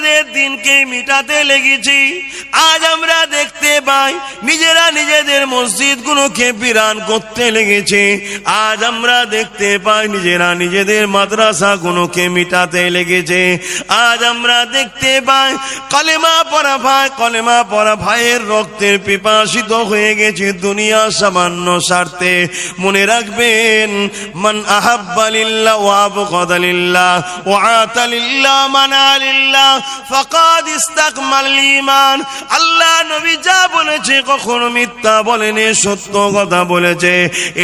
নিজেদের দিনকে মিটাতে লেগেছি। আজ আমরা দেখতে পাই নিজেরা নিজেদের মসজিদগুলোকে বিরান করতে লেগেছে। আজ আমরা দেখতে পাই নিজেরা নিজেদের মাদ্রাসাগুলোকে মিটাতে লেগেছে। আজ আমরা দেখতে পাই কলেমা পড়া ভাইয়ের রক্তের পিপাসিত হয়ে গেছে দুনিয়া সামান্য স্বার্থে। মনে রাখবেন, মান আহাব্বা লিল্লাহ ওয়া আবগাদা লিল্লাহ ওয়া আতা লিল্লাহ মানা লিল্লাহ ফাকাদ ইসতাকমাল ঈমান। আল্লাহ নবী যা বলেছে কখনো মিথ্যা বলেনি, সত্য কথা বলেছে।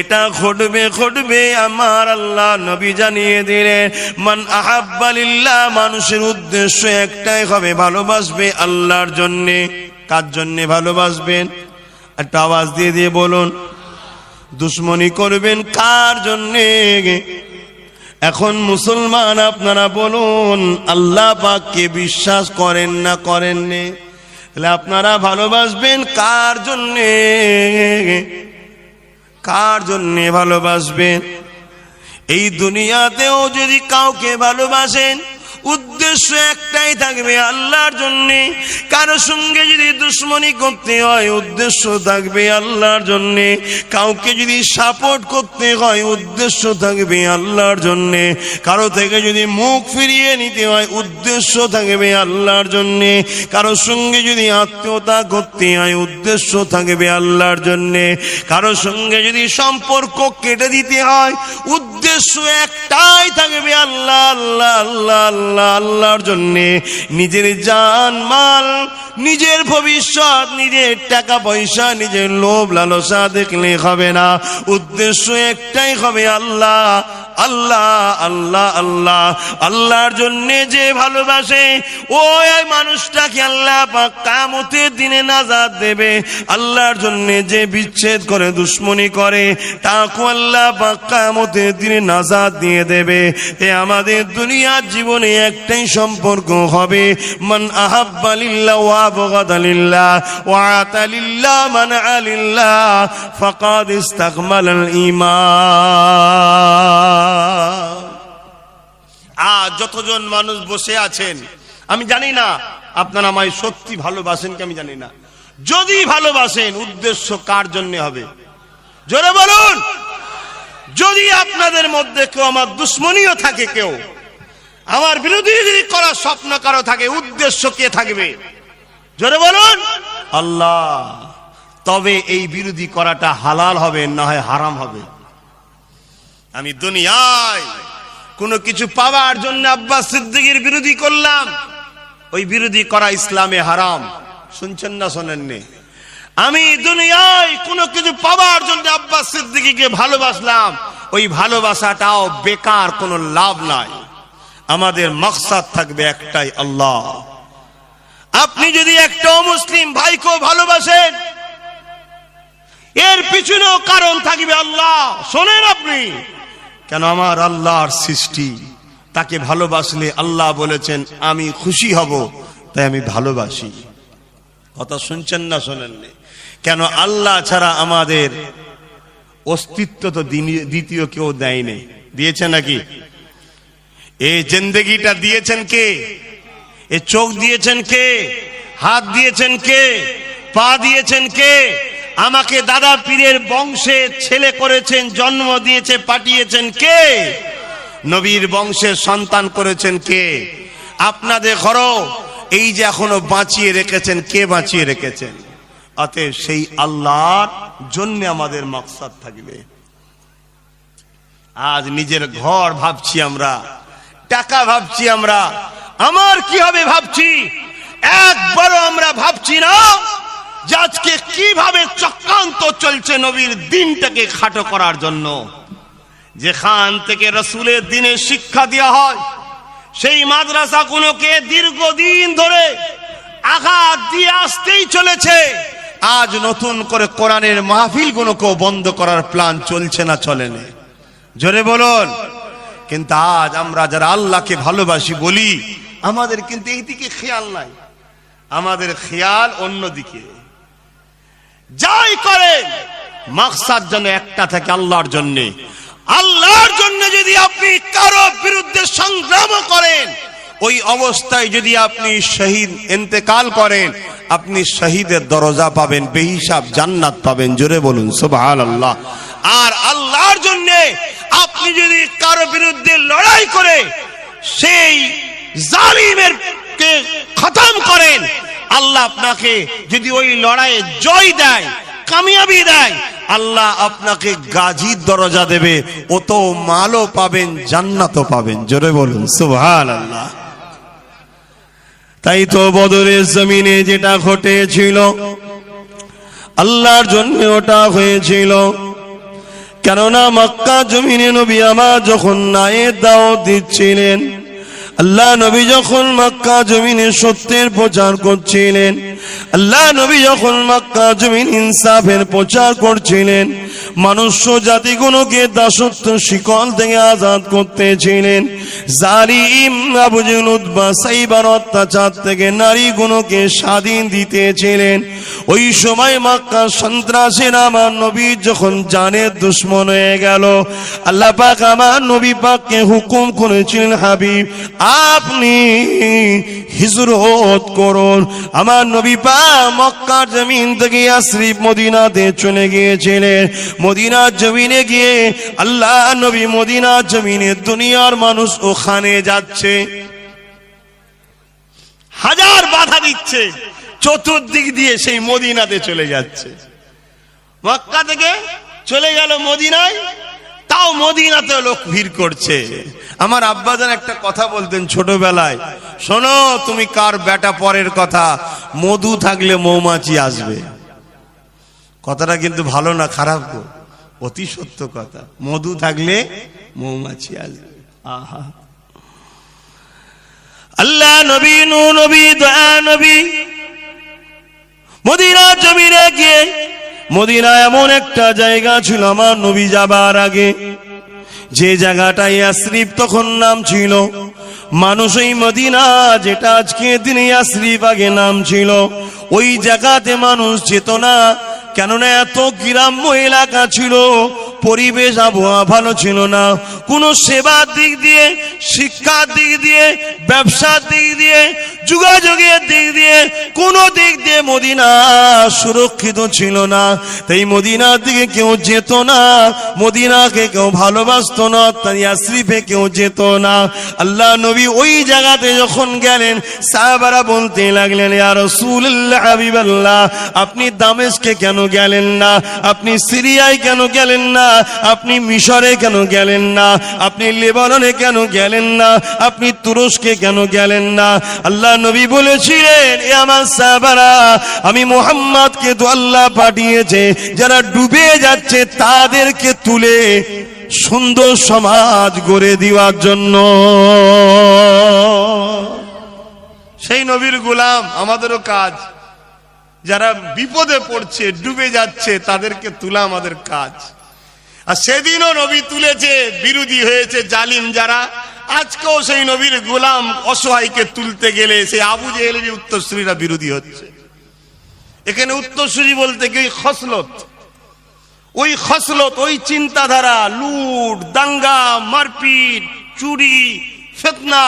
এটা ঘটবে আমার আল্লাহ নবী জানিয়ে দিলেন। মান আহাব্বা লিল্লাহ, মানুষের উদ্দেশ্য একটাই হবে, ভালোবাসবে আল্লাহর জন্যে। কার জন্যে ভালোবাসবেন? একটা আওয়াজ দিয়ে দিয়ে বলুন। দুশ্মনী করবেন কার জন্যে? এখন মুসলমান আপনারা বলুন, আল্লাহ পাককে বিশ্বাস করেন না করেননি? তাহলে আপনারা ভালোবাসবেন কার জন্যে? কার জন্যে ভালোবাসবেন? এই দুনিয়াতেও যদি কাউকে ভালোবাসেন, উদ্দেশ্য একটাই থাকবে, আল্লাহর জন্যে। কারো সঙ্গে যদি দুশ্মনী করতে হয়, উদ্দেশ্য থাকবে আল্লাহর জন্যে। কাউকে যদি সাপোর্ট করতে হয়, উদ্দেশ্য থাকবে আল্লাহর জন্যে। কারো থেকে যদি মুখ ফিরিয়ে নিতে হয়, উদ্দেশ্য থাকবে আল্লাহর জন্যে। কারো সঙ্গে যদি আত্মীয়তা করতে হয়, উদ্দেশ্য থাকবে আল্লাহর জন্যে। কারো সঙ্গে যদি সম্পর্ক কেটে দিতে হয়, উদ্দেশ্য একটাই থাকবে আল্লাহ আল্লাহ আল্লাহ আল্লাহ আল্লাহর জন্যে। নিজের জান মাল, নিজের ভবিষ্যৎ, নিজের টাকা পয়সা, নিজের লোভ লালসা দেখলে হবে না। উদ্দেশ্য একটাই হবে আল্লাহ আল্লাহ আল্লাহ আল্লাহ। আল্লাহর জন্যে যে ভালোবাসে, ওই মানুষটাকে আল্লাহ পাক কিয়ামতের দিনে নাজাত দেবে। আল্লাহর জন্যে যে বিচ্ছেদ করে, দুশ্মনী করে, তাকে আল্লাহ পাক কিয়ামতের দিনে নাজাত দিয়ে দেবে। এ আমাদের দুনিয়ার জীবনে একটাই সম্পর্ক হবে, মান আহাব্বা লিল্লাহ ওয়া আবগাদা লিল্লাহ ওয়া আতা লিল্লাহ মানা লিল্লাহ ফাকাদ ইসতাকমালাল ঈমান। আজ যতজন মানুষ বসে আছেন, আমি জানি না আপনারা আমায় সত্যি ভালোবাসেন কি আমি জানি না। যদি ভালোবাসেন, উদ্দেশ্য কার জন্য হবে? জোরে বলুন। যদি আপনাদের মধ্যে কেউ আমার দুশ্মনীও থাকে, কেউ আমার বিরোধী যদি করার স্বপ্ন কারো থাকে, উদ্দেশ্য কে থাকবে? জোরে বলুন। আল্লাহ। তবে এই বিরোধী করাটা হালাল হবে, না হয় হারাম হবে। আমি দুনিয়ায় কোনো কিছু পাওয়ার জন্য আব্বাস সিদ্দিকীর বিরোধী করলাম, ওই বিরোধী করা ইসলামে হারাম। শুনছেন না শোনেননি? আমি দুনিয়ায় কোনো কিছু পাওয়ার জন্য আব্বাস সিদ্দিকীকে ভালোবাসলাম, ওই ভালোবাসাটাও বেকার, কোনো লাভ নাই। আমাদের মাকসাদ থাকবে একটাই, আল্লাহ। আপনি যদি একটা অমুসলিম ভাইকেও ভালোবাসেন, এর পিছনেও কারণ থাকবে আল্লাহ। শোনেন আপনি, কেন আমার আল্লাহর সৃষ্টি, তাকে ভালোবাসলে আল্লাহ বলেছেন আমি খুশি হব, তাই আমি ভালোবাসি। কথা শুনছেন না শোনেননি? কেন আল্লাহ ছাড়া আমাদের অস্তিত্ব তো দ্বিতীয় কেউ দেয়নি। দিয়েছে নাকি? এই জিন্দেগিটা দিয়েছেন কে? এ চোখ দিয়েছেন কে? হাত দিয়েছেন কে? পা দিয়েছেন কে? আমাকে দাদা পীরের বংশে ছেলে করেছেন, জন্ম দিয়েছে, পাঠিয়েছেন কে? নবীর বংশের সন্তান করেছেন কে? আপনাদের ঘরও এই যে এখনো বাঁচিয়ে রেখেছেন, কে বাঁচিয়ে রেখেছেন? অতএব সেই আল্লাহর জন্য আমাদের মাকসাদ থাকবে। আজ নিজের ঘর ভাবছি আমরা, টাকা ভাবছি আমরা, আমার কি হবে ভাবছি, একবারও আমরা ভাবছি না যে আজকে কিভাবে চক্রান্ত চলছে নবীর দিনটাকে খাটো করার জন্য। যেখান থেকে রাসূলের দিনের শিক্ষা দেওয়া হয়, সেই মাদ্রাসাগুলোকে দীর্ঘদিন ধরে আঘাত দিয়ে আসতেই চলেছে। আজ নতুন করে কোরআনের মাহফিলগুলোকেও বন্ধ করার প্ল্যান চলছে না চলে না? জোরে বলুন। কিন্তু আজ আমরা যারা আল্লাহকে ভালোবাসি বলি, আমাদের কিন্তু এই দিকে খেয়াল নাই, আমাদের খেয়াল অন্যদিকে। যাই করেন মাকসাদ যেন একটা থাকে, আল্লাহর জন্যে। আল্লাহর জন্য যদি আপনি কারো বিরুদ্ধে সংগ্রাম করেন, ওই অবস্থায় যদি আপনি শহীদ ইন্তেকাল করেন, আপনি শহীদের দরজা পাবেন, বেহিসাব জান্নাত পাবেন। জোরে বলুন সুবহানাল্লাহ। আর আল্লাহর জন্য আপনি যদি কারো বিরুদ্ধে লড়াই করে সেই জালিমের কে খতম করেন, আল্লাহ আপনাকে যদি ওই লড়াইয়ে জয় দেয়, কামিয়াবি দেয়, আল্লাহ আপনাকে গাজীর দরজা দেবে, ও তো মালও পাবেন, জান্নাতও পাবেন। জোরে বলুন সুবহানাল্লাহ। তাই তো বদরের জমিনে যেটা ঘটেছিল, আল্লাহর জন্য ওটা হয়েছিল। কেননা মক্কা জমিনে নবী আমার যখন নায়ের দাওয়াত দিচ্ছিলেন, আল্লাহ নবী যখন মক্কা জমিনে সত্যের প্রচার করছিলেন, আল্লাহ নবী যখন মক্কা জমিন ইনসাফের প্রচার করছিলেন, মনুষ্য জাতিগুলোকে দাসত্ব শিকল থেকে আজাদ করতেছিলেন, জালিম আবু জেহেল উতবা সাইবার অত্যাচার থেকে নারীগুলোকে স্বাধীন দিতেছিলেন। ওই সময় মক্কা সন্ত্রাসের আমার নবী যখন জানের দুশ্মন হয়ে গেল, আল্লাহ পাক আমার নবী পাককে হুকুম করেছিলেন, হাবিব আপনি হিজরত করুন। আমার নবী পাক মক্কার জমিন থেকে ইয়াসরিব মদিনাতে চলে গিয়েছিলেন। মদিনার জমিনে গিয়ে আল্লাহ নবী মদিনার জমিনে দুনিয়ার মানুষ ওখানে যাচ্ছে, হাজার বাধা দিচ্ছে, চতুর্দিক দিয়ে সেই মদিনাতে চলে যাচ্ছে। মক্কা থেকে চলে গেল মদিনায়, তাও মদিনাতে লোক ভিড় করছে। আমার আব্বাজান একটা কথা বলতেন ছোটবেলায়, শোনো তুমি কার বেটা পরের কথা, মধু থাকলে মৌমাছি আসবে। কথাটা কিন্তু ভালো না, খারাপ গো, অতি সত্য কথা। মধু থাকলে মৌমাছি আসবে। আহা, আল্লাহ নবী, নূহ নবী, দয়া নবী মদিনা জমিনে গিয়ে, মদিনা এমন একটা জায়গা ছিল আমার নবী যাবার আগে, যে জায়গাটায় ইয়াসরিব তখন নাম ছিল। মানুষ ওই মদিনা, যেটা আজকে দিনে ইয়াসরিব আগে নাম ছিল, ওই জায়গাতে মানুষ যেত না। কেননা এত গ্রাম্য এলাকা ছিল, পরিবেশ আবহাওয়া ভালো ছিল না। কোন সেবার দিক দিয়ে, শিক্ষার দিক দিয়ে, ব্যবসার দিক দিয়ে, যোগাযোগের দিক দিয়ে, কোন দিক দিয়ে মদিনা সুরক্ষিত ছিল না। তাই মদিনার দিকে কেউ যেত না, মদিনাকে কেউ ভালোবাসতো না, তাই ইয়াসরিবে কেউ যেত না। আল্লাহ নবী ওই জায়গাতে যখন গেলেন, সাহাবারা বলতে লাগলেন, ইয়া রাসূলুল্লাহ, হাবিবাল্লাহ, আপনি দামেস্কে কেন গেলেন না? আপনি সিরিয়ায় কেন গেলেন না? আপনি মিশরে কেন গেলেন না? আপনি লেবাননে কেন গেলেন না? আপনি তুরস্কে কেন গেলেন না? আল্লাহ নবী বলেছিলেন, এ আমার সাহাবারা, আমি মুহাম্মদকে তো আল্লাহ পাঠিয়েছে যারা ডুবে যাচ্ছে তাদেরকে তুলে সুন্দর সমাজ গড়ে দেওয়ার জন্য। সেই নবীর গোলাম আমাদেরও কাজ। যারা বিপদে পড়ছে, ডুবে যাচ্ছে, তাদেরকে তোলা আমাদের কাজ। আর সেদিনও নবী তুলেছে, বিরোধী হয়েছে জালিম যারা। আজকেও সেই নবীর গোলাম অসহায়কে তুলতে গেলে সেই আবু জেহেলের উত্তরসূরিরা বিরোধী হচ্ছে। এখানে উত্তরসূরি বলতে কি, খসলত, ওই খসলত, ওই চিন্তাধারা, লুট, দাঙ্গা, মারপিট, চুরি, ফিতনা,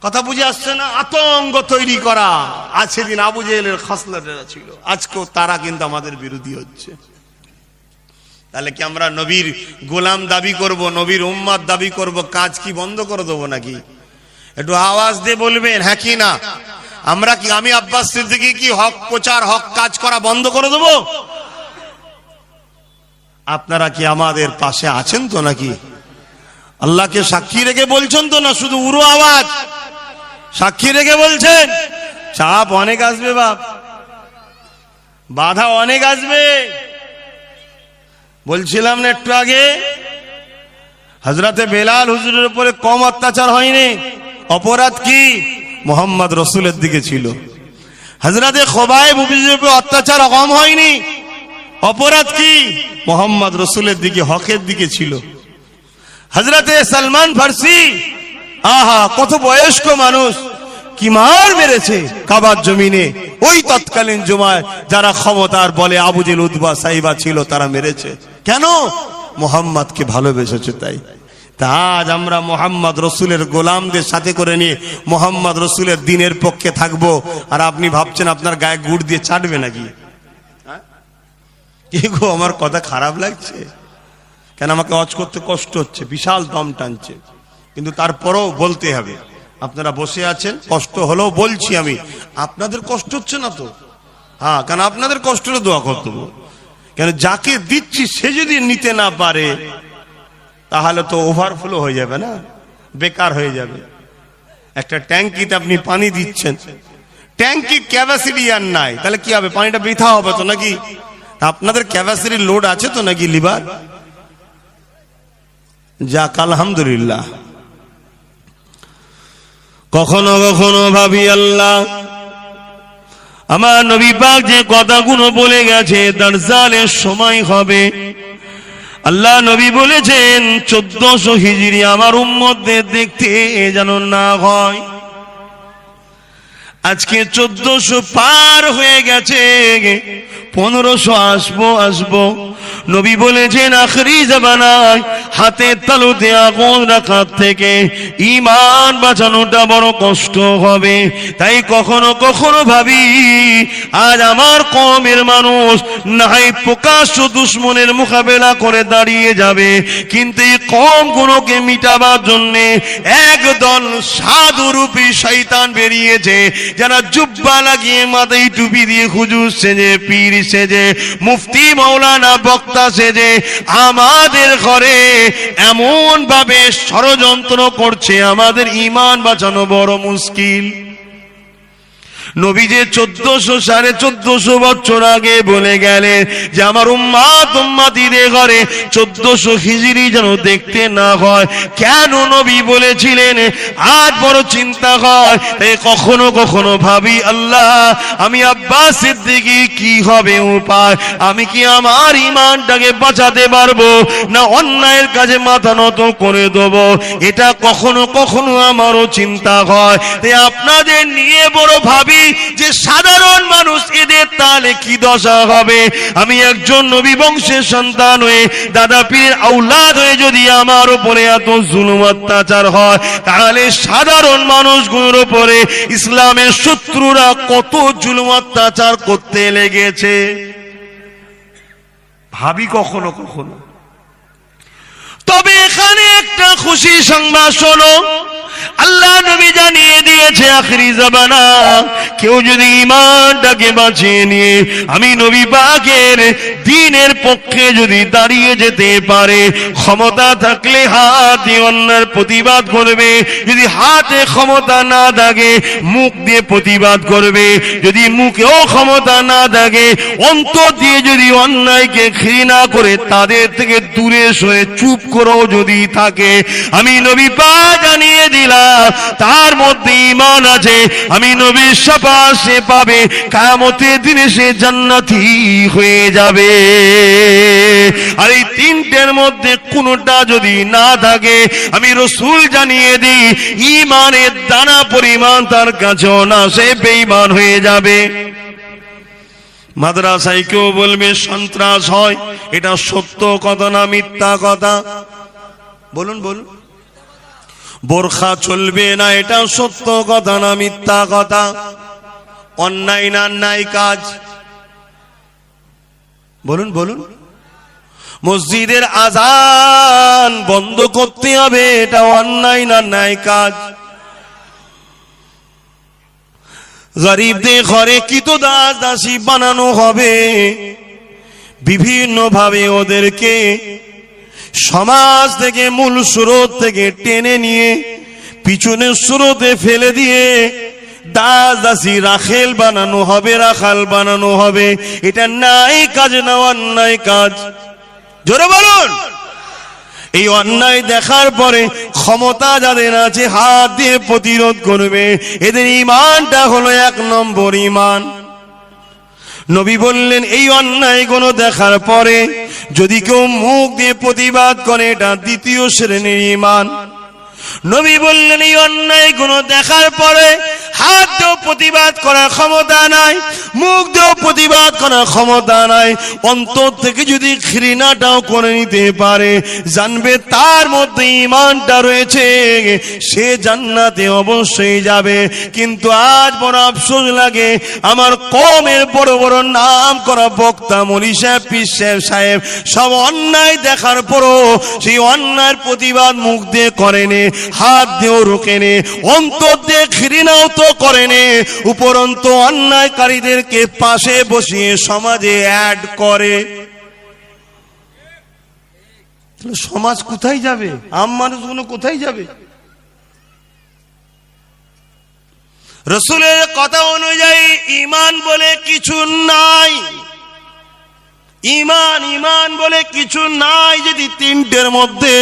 কথা বুঝে আসছে না? আতঙ্ক তৈরি করা। আজ সেদিন আবু জেহেলের খসলতেরা ছিল, আজকেও তারা কিন্তু আমাদের বিরোধী হচ্ছে। তাহলে কি আমরা নবীর গোলাম দাবি করব, নবীর উম্মত দাবি করব, কাজ কি বন্ধ করে দেবো নাকি? একটু আওয়াজ দিয়ে বলবেন হ্যাঁ কি না। আমরা কি, আমি আব্বাস সিদ্দিকী কি হক প্রচার, হক কাজ করা বন্ধ করে দেবো? আপনারা কি আমাদের পাশে আছেন তো নাকি? আল্লাহকে সাক্ষী রেখে বলছেন তো না? শুধু উড়ো আওয়াজ সাক্ষী রেখে বলছেন? চাপ অনেক আসবে বাপ, বাধা অনেক আসবে। বলছিলাম না একটু আগে, হযরতে বেলাল হুজুরের উপরে কম অত্যাচার হয়নি। অপরাধ কি? মুহাম্মদ রাসূলের দিকে ছিল। হযরতে খুবাইব হুজুরের উপরে অত্যাচার কম হয়নি। অপরাধ কি? মুহাম্মদ রাসূলের দিকে, হকের দিকে ছিল। হযরতে সালমান ফারসি, আহা কত বয়স্ক মানুষ, কি মার মেরেছে কাবার জমিনে। ওই তৎকালীন জমায় যারা ক্ষমতার বলে আবু জেহেল, উতবা, সাইবা ছিল, তারা মেরেছে। কেন? মুহাম্মদকে ভালোবেসেছে। তাই তা আজ আমরা মোহাম্মদ রসুলের গোলামদের সাথে করে নিয়ে মোহাম্মদ রসুলের দিনের পক্ষে থাকবো, আর আপনি ভাবছেন আপনার গায়ে গুড় দিয়ে চাটবে নাকি? কি গো, আমার কথা খারাপ লাগছে কেন? আমাকে ওয়াজ করতে কষ্ট হচ্ছে, বিশাল দম টানছে, কিন্তু তারপরেও বলতে হবে। আপনারা বসে আছেন, কষ্ট হলেও বলছি আমি। আপনাদের কষ্ট হচ্ছে না তো? হ্যাঁ, কারণ আপনাদের কষ্ট হলে দোয়া করতে হবে। কেন, যাকে দিচ্ছি সে যদি নিতে না পারে তাহলে তো ওভারফ্লো হয়ে যাবে না, বেকার হয়ে যাবে। একটা ট্যাঙ্কিতে আপনি পানি দিচ্ছেন, ট্যাঙ্কি ক্যাপাসিটি আর নাই, তাহলে কি হবে? পানিটা বৃথা হবে তো নাকি? আপনাদের ক্যাপাসিটি লোড আছে তো নাকি লিভার? যাক, আলহামদুলিল্লাহ। কখনো কখনো ভাবি আল্লাহ আমার নবী পাক যে কথাগুলো বলে গেছে দাজ্জালের সময় হবে, আল্লাহ নবী বলেছেন 1400 হিজরি আমার উম্মতদের দেখতে যেন না হয়। আজকে 1400 পার হয়ে গেছে, 1500 আসবো। নবী বলেছেন আখরি জামানায় হাতের তালুতে আগুন রাখার থেকে ঈমান বাঁচানোটা বড় কষ্ট হবে। তাই কখনো কখনো ভাবি আজ আমার কওমের মানুষ নাই প্রকাশ্য দুশমনের মোকাবেলা করে দাঁড়িয়ে যাবে, কিন্তু এই কওমগুলোকে মিটাবার জন্য একদল সাধুরূপী শয়তান বেরিয়েছে, যারা জুব্বা লাগিয়ে মাথায় টুপি দিয়ে হুজুর সেজে, পীর সেজে, মুফতি মাওলানা বক্তা সেজে আমাদের ঘরে এমন ভাবে ষড়যন্ত্র করছে, আমাদের ঈমান বাঁচানো বড় মুশকিল। নবী যে 1400 বছর আগে বলে গেলেন যে আমার উম্মাতিদের ঘরে 1400 হিজরি যেন দেখতে না হয়। কেন নবী বলেছিলেন? আজ বড় চিন্তা হয়। তাই কখনো কখনো ভাবি আল্লাহ আমি আব্বাস সিদ্দিকী কি হবে উপায়? আমি কি আমার ঈমানটাকে বাঁচাতে পারবো, না অন্যায়ের কাজে মাথা নত করে দেব? এটা কখনো কখনো আমারও চিন্তা হয়। তাই আপনাদের নিয়ে বড় ভাবি যে সাধারণ মানুষ এদের তাহলে কি দশা হবে। আমি একজন নবী বংশের সন্তান হয়ে, দাদা পীরের আওলাদ হয়ে যদি আমার উপরে এত জুলুম অত্যাচার হয়, তাহলে সাধারণ মানুষগুলোর উপরে ইসলামের শত্রুরা কত জুলুম অত্যাচার করতে লেগেছে ভাবি কখনো কখনো। তবে এখানে একটা খুশি সংবাদ শোনো, আল্লাহ নবী জানিয়ে দিয়েছে আখরি জামানা কেউ যদি ঈমানটাকে বাঁচিয়ে নিয়ে আমি নবী পাকের দ্বীনের পক্ষে যদি দাঁড়িয়ে যেতে পারে, ক্ষমতা থাকলে হাত দিয়ে অন্যায়ের প্রতিবাদ করবে, যদি হাতে ক্ষমতা না থাকে মুখ দিয়ে প্রতিবাদ করবে, যদি মুখেও ক্ষমতা না থাকে অন্তর দিয়ে যদি অন্যায়কে ঘৃণা করে তাদের থেকে দূরে সরে চুপ করেও যদি থাকে, আমি নবী পাক জানিয়ে দিলাম তার মধ্যে ঈমান আছে, আমি নবীর শাফাআত সে পাবে, কিয়ামতের দিনে সে জান্নাতি হয়ে যাবে। আর এই তিনটের মধ্যে কোনটা যদি না থাকে আমি রাসূল জানিয়ে দিই ঈমানের দানা পরিমাণ তার কাছেও না, সে বেঈমান হয়ে যাবে। মাদ্রাসায় কেউ বলবে সন্ত্রাস হয়, এটা সত্য কথা না মিথ্যা কথা? বলুন বলুন। বোরখা চলবে না, এটা সত্য কথা না মিথ্যা কথা? অন্যায় না অন্যায় কাজ? বলুন বলুন। মসজিদের আযান বন্ধ করতে হবে, এটা অন্যায় না অন্যায় কাজ? গরিবদের ঘরে কৃতদাস দাসী বানানো হবে, বিভিন্ন ভাবে ওদেরকে সমাজ থেকে মূল স্রোত থেকে টেনে নিয়ে পিছনের স্রোতে ফেলে দিয়ে দাস দাসী রাখেল বানানো হবে, রাখাল বানানো হবে। এটা ন্যায় কাজ না অন্যায় কাজ? জোরে বলুন। এই অন্যায় দেখার পরে ক্ষমতা যাদের আছে হাত দিয়ে প্রতিরোধ করবে, এদের ঈমানটা হলো 1 নম্বর ঈমান। নবী বললেন এই অন্যায় গুলো দেখার পরে যদি কেউ মুখ দিয়ে প্রতিবাদ করে এটা 2য় শ্রেণীর ঈমান। নবী বললেন এই অন্যায় গুলো দেখার পরে হাত দিয়েও প্রতিবাদ করার ক্ষমতা নাই, মুখ দিয়েও প্রতিবাদ করার ক্ষমতা নাই, অন্তর থেকে যদি ঘৃণাটাও করে নিতে পারে, জানবে তার মধ্যে ঈমানটা রয়েছে, সে জান্নাতে অবশ্যই যাবে। কিন্তু আজ বড় আফসোস লাগে, আমার কওমের বড় বড় নাম করা বক্তা মৌলভী সাহেব, পীর সাহেব সব অন্যায় দেখার পরও সেই অন্যায়ের প্রতিবাদ মুখ দিয়ে করেনি, হাত দিয়েও রোকেনি, অন্তর দিয়ে ঘৃণাও তো করেনি, উপরন্ত অন্যায়কারীদেরকে পাশে বসিয়ে সমাজে অ্যাড করে। সমাজ কোথায় যাবে? আম মানুষগুলো কোথায় যাবে? রাসূলের কথা অনুযায়ী ঈমান বলে কিছু নাই, ঈমান বলে কিছু নাই যদি তিনটের মধ্যে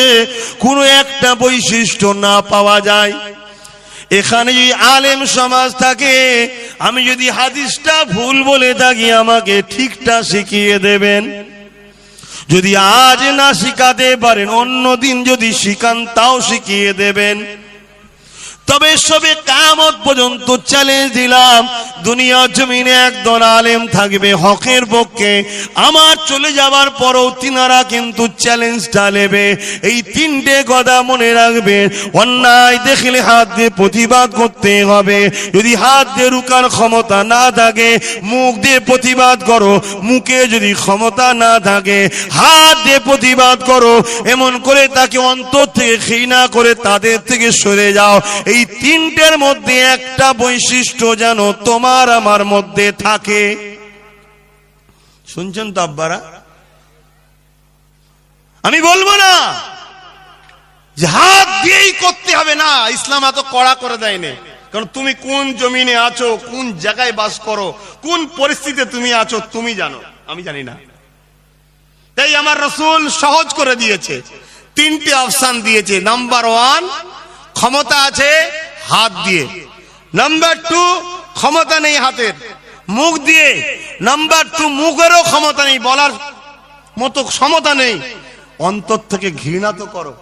কোনো একটা বৈশিষ্ট্য না পাওয়া যায়। এখানে যদি আলেম সমাজ থাকে, আমি যদি হাদিসটা ভুল বলে থাকি আমাকে ঠিকটা শিখিয়ে দেবেন। যদি আজ না শিখাতে পারেন অন্যদিন যদি শিখান তাও শিখিয়ে দেবেন। তবে সবে কিয়ামত পর্যন্ত চ্যালেঞ্জ দিলাম, দুনিয়া জমিনে একদল আলেম থাকবে হকের পক্ষে, আমার চলে যাবার পরও তিনারা কিন্তু চ্যালেঞ্জটা নেবে। এই তিনটে কথা মনে রাখবে, অন্যায় দেখলে হাত দিয়ে প্রতিবাদ করতে হবে, যদি হাত দিয়ে রুকার ক্ষমতা না থাকে মুখ দিয়ে প্রতিবাদ করো, মুখে যদি ক্ষমতা না থাকে হাত দিয়ে প্রতিবাদ করো, এমন করে তাকে অন্তর থেকে ঘৃণা করে তাদের থেকে সরে যাও। এই তিনটের মধ্যে একটা বৈশিষ্ট্য যেন তোমার আমার মধ্যে থাকে। শুনছেন তো আব্বারা? আমি বলবো না যে হাত দিয়েই করতে হবে, না, ইসলাম এত কড়া করে দেয়নি। কারণ তুমি কোন জমিনে আছো, কোন জায়গায় বাস করো, কোন পরিস্থিতিতে তুমি আছো তুমি জানো, আমি জানি না। তাই আমার রাসূল সহজ করে দিয়েছে, তিনটে অপশন দিয়েছে। নাম্বার 1 ক্ষমতা আছে হাত দিয়ে, নাম্বার 2 ক্ষমতা নেই হাতের, মুখ দিয়ে, নাম্বার 2 মুখেরও ক্ষমতা নেই, বলার মতো ক্ষমতা নেই, অন্তর থেকে ঘৃণা তো করো।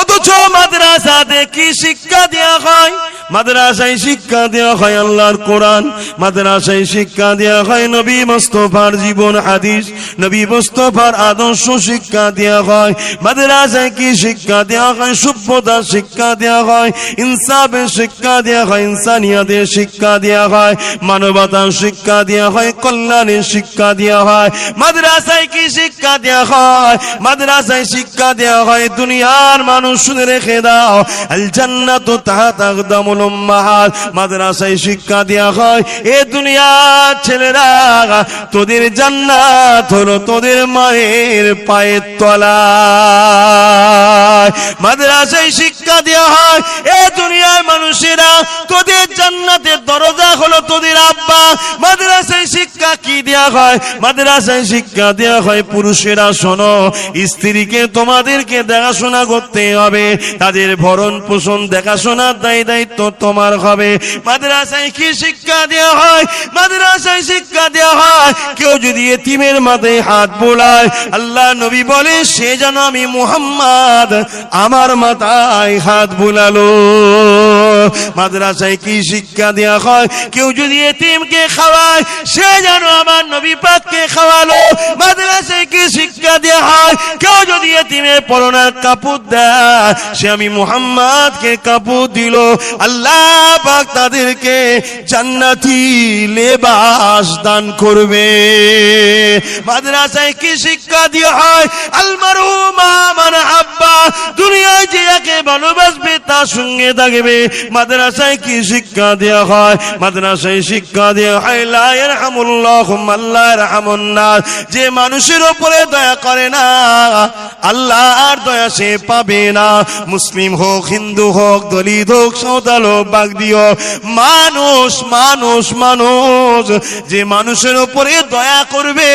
অথচ মাদ্রাসাতে কি শিক্ষা দেওয়া হয়? মাদ্রাসায় শিক্ষা দেওয়া হয় আল্লাহর কোরআন, মাদ্রাসায় শিক্ষা দেওয়া হয় নবী মুস্তাফার জীবন হাদিস, নবী মুস্তাফার আদর্শ শিক্ষা দেওয়া হয়। মাদ্রাসায় কি শিক্ষা দেওয়া হয়? সভ্যতার শিক্ষা দেওয়া হয়, ইনসাফের শিক্ষা দেওয়া হয়, ইনসানিয়াতের শিক্ষা দেওয়া হয়, মানবতার শিক্ষা দেওয়া হয়, কল্যাণের শিক্ষা দেওয়া হয়। মাদ্রাসায় কি শিক্ষা দেওয়া হয়? মাদ্রাসায় শিক্ষা দেওয়া হয় দুনিয়ার মানুষ শুনে রেখে দাও, আল জান্নাতু তাহতা আকদামুল উম্মাহাত। মাদ্রাসায় শিক্ষা দেওয়া হয় এ দুনিয়ার ছেলেরা, তোদের জান্নাত হলো তোদের মায়ের পায়ের তলায়। মাদ্রাসায় শিক্ষা দেওয়া হয় এ দুনিয়ার মানুষেরা, তোদের জান্নাতের দরজা হলো তোদের আব্বা। মাদ্রাসায় শিক্ষা কি দেওয়া হয়? মাদ্রাসায় শিক্ষা দেওয়া হয় পুরুষেরা শোনো, স্ত্রীকে তোমাদেরকে দেখাশোনা করতে হবে, তাদের ভরণ পোষণ দেখাশোনার দায়িত্ব তোমার হবে। মাদ্রাসায় কি শিক্ষা দেওয়া হয়? মাদ্রাসায় শিক্ষা দেওয়া হয় কেউ যদি এতিমের মাথায় হাত বোলায়, আল্লাহ নবী বলে সে যেন আমি মুহাম্মদ আমার মাথায় হাত বোলালো। মাদ্রাসায় কি শিক্ষা দেওয়া হয়? কেউ যদি এতিমকে খাওয়ায় সে যেন আমার নবী পাককে খাওয়ালো। মাদ্রাসায় কি শিক্ষা দেওয়া হয়? কেউ যদি এতিমের পরনের কাপড় দেয় সে আমি মুহাম্মদকে কাপড় দিল, আল্লাহ পাক তাদেরকে জান্নাতি লেবাস দান করবে। মাদ্রাসায় কি শিক্ষা দেওয়া হয়? আল মারহুমা মান হাব্বা, দুনিয়ায় যে যাকে ভালোবাসবে তার সঙ্গে থাকবে। মাদ্রাসায় কি শিক্ষা দেওয়া হয়? মাদ্রাসায় শিক্ষা দেওয়া হয় লা ইয়ারহামুল্লাহু মান লা ইয়ারহামুন নাস, যে মানুষের উপরে দয়া করে না আল্লাহর দয়া সে পাবে না। মুসলিম হোক, হিন্দু হোক, দলিত হোক, সাঁওতাল হোক, বাগদি হোক, মানুষ মানুষ মানুষ, যে মানুষের উপরে দয়া করবে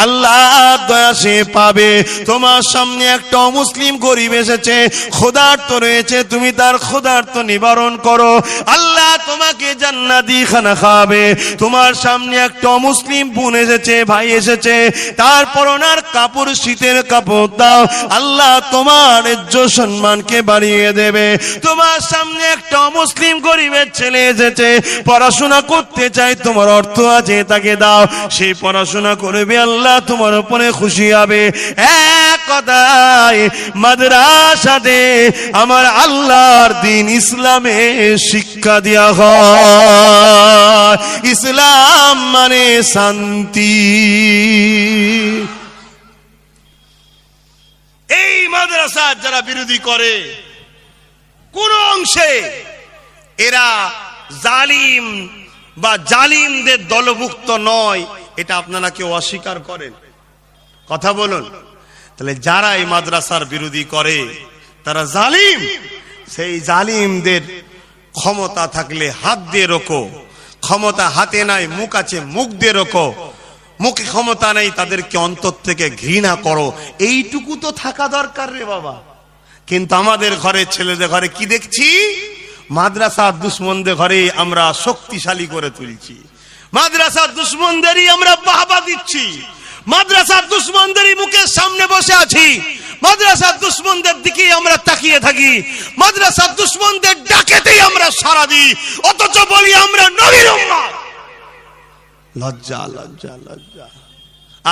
আল্লাহর দয়া সে পাবে। তোমার সামনে একটা মুসলিম গরিব এসেছে, ক্ষুধার্ত রয়েছে, তুমি তার ক্ষুধার্ত নিবারণ করো, আল্লাহ তোমাকে জান্নাতি খানা খাওয়াবে। তোমার সামনে একটা মুসলিম বোন এসেছে, ভাই এসেছে, তারপর ওনার কাপড় শীতের কাপড় দাও, আল্লাহ তোমার ইজ্জত সম্মানকে বাড়িয়ে দেবে। তোমার সামনে একটা মুসলিম গরিবের ছেলে এসেছে, পড়াশোনা করতে চাই, তোমার অর্থ আছে, তাকে দাও, সেই পড়াশোনা করবে, আল্লাহ তোমার উপরে খুশি হবে। এক কথায় মাদ্রাসাতে আমার আল্লাহর দ্বীন ইসলামে শিক্ষা দেওয়া হয়। ইসলাম মানে শান্তি। এই মাদ্রাসার যারা বিরোধী করে কোন অংশে, এরা জালিম বা জালিমদের দলভুক্ত নয়, এটা আপনারা কেউ অস্বীকার করেন? কথা বলুন। তাহলে যারা এই মাদ্রাসার বিরোধী করে তারা জালিম। সেই জালিমদের ক্ষমতা থাকলে হাত দিয়ে রোকো, ক্ষমতা হাতে নাই, মুখ আছে, মুখ দিয়ে রোকো। মুখে ক্ষমতা নেই, তাদেরকে অন্তর থেকে ঘৃণা করো, এইটুকু তো থাকা দরকার রে বাবা। কিন্তু আমাদের ঘরে, ছেলেদের ঘরে কি দেখছি? মাদ্রাসার দুশ্মনদের ঘরে আমরা শক্তিশালী করে তুলছি, মাদ্রাসার দুশ্মনদেরই আমরা বাহবা দিচ্ছি, মাদ্রাসার দুশ্মনদেরই মুখের সামনে বসে আছি, মাদ্রাসার দুশ্মনদের দিকে আমরা তাকিয়ে থাকি, মাদ্রাসার দুশ্মনদের ডাকেতেই আমরা সাড়া দিই, অথচ বলি আমরা নবীর উম্মত। লজ্জা, লজ্জা, লজ্জা।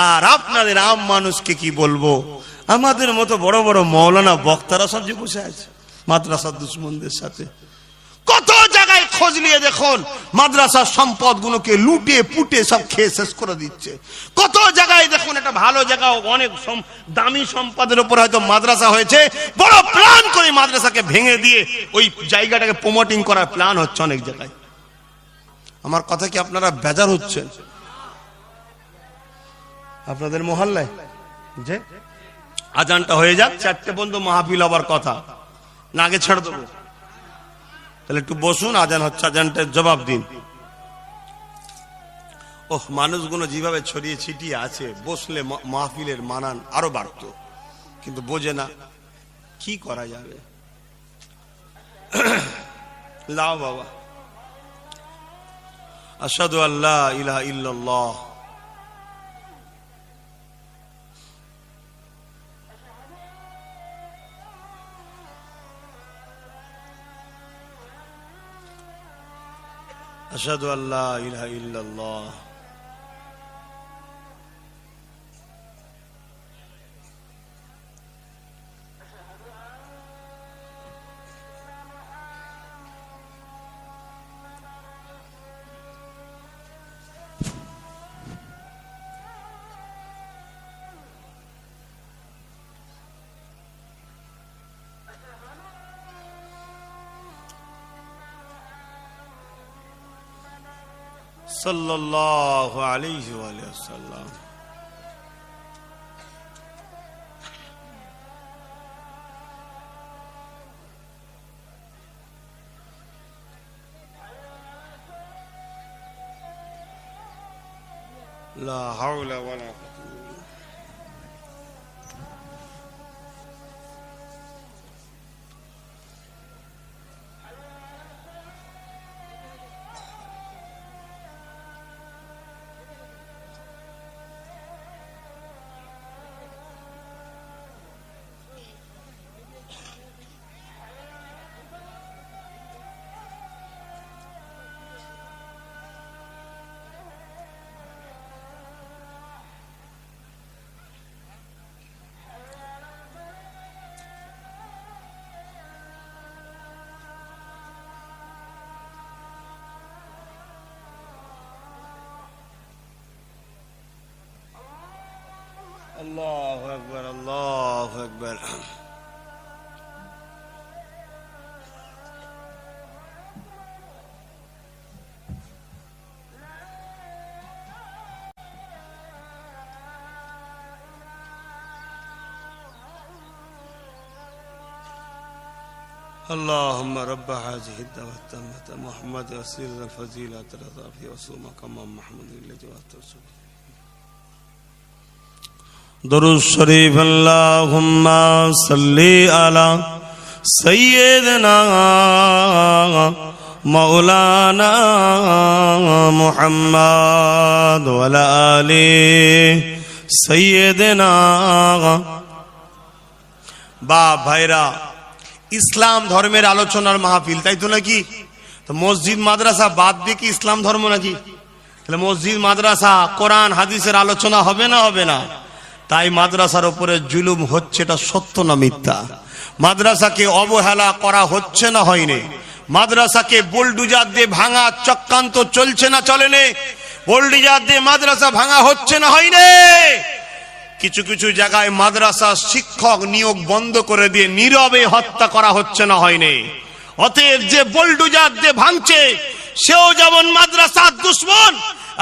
আর আপনাদের আম মানুষকে কি বলবো? আমাদের মতো বড় বড় মৌলানা বক্তারা সব যে বসে আছে মাদ্রাসার দুশ্মনদের সাথে। কত জায়গায় খোঁজ নিয়ে দেখুন, মাদ্রাসার সম্পদ গুলোকে লুটে পুটে সব খেয়ে শেষ করে দিচ্ছে। কত জায়গায় দেখুন, একটা ভালো জায়গা, অনেক দামি সম্পদের উপর হয়তো মাদ্রাসা হয়েছে, বড় প্ল্যান করে মাদ্রাসাকে ভেঙে দিয়ে ওই জায়গাটাকে প্রমোটিং করার প্ল্যান হচ্ছে অনেক জায়গায়। আমার কথা কি আপনারা বেজার হচ্ছেন? আপনাদের মহল্লায় যে আজানটা হয়ে যাক, 4টে পর্যন্ত মাহফিল হবার কথা, না আগে ছেড়ে দেবো? তাহলে একটু বসুন, আজান হচ্ছে, আজানটার জবাব দিন। ওহ, মানুষগুলো যেভাবে ছড়িয়ে ছিটিয়ে আছে, বসলে মাহফিলের মানান আরো বাড়ত, কিন্তু বোঝে না, কি করা যাবে? লাও বাবা। আশহাদু আল্লা ইলাহা ইল্লাল্লাহ আশহাদু আল্লা ইলাহা ইল্লাল্লাহ সাল্লাল্লাহু আলাইহি ওয়া সাল্লাম। লা হাওলা ওয়ালা আল্লাহু আকবার, আল্লাহু আকবার। اللهم رب هذه الدعوة التامة محمد وسير الفضيلة الرضا وصوم كما محمد الذي واترسل درود شريف اللهم صل على سيدنا মাওলানা মুহাম্মদ ওয়া আলা আলি সাইয়্যিদিনা। বা ভাইরা, ইসলাম ধর্মের আলোচনার মাহফিল, তাই তো নাকি? তো মসজিদ মাদ্রাসা বাদ দিয়ে কি ইসলাম ধর্ম নাকি? তাহলে মসজিদ মাদ্রাসা কোরআন হাদিসের আলোচনা হবে না হবে না? তাই মাদ্রাসার উপরে জুলুম হচ্ছে, এটা সত্য না মিথ্যা? মাদ্রাসাকে অবহেলা করা হচ্ছে না হয়নি? মাদ্রাসাকে বুলডুজার দিয়ে ভাঙা চক্রান্ত চলছে না চলেনি? বুলডুজার দিয়ে মাদ্রাসা ভাঙা হচ্ছে না হয়নি? কিছু কিছু জায়গায় মাদ্রাসা শিক্ষক নিয়োগ বন্ধ করে দিয়ে নীরবে হত্যা করা হচ্ছে না হয়নি? অতএব যে বুলডুজার দিয়ে ভাঙছে সেও যেমন মাদ্রাসার দুশমন,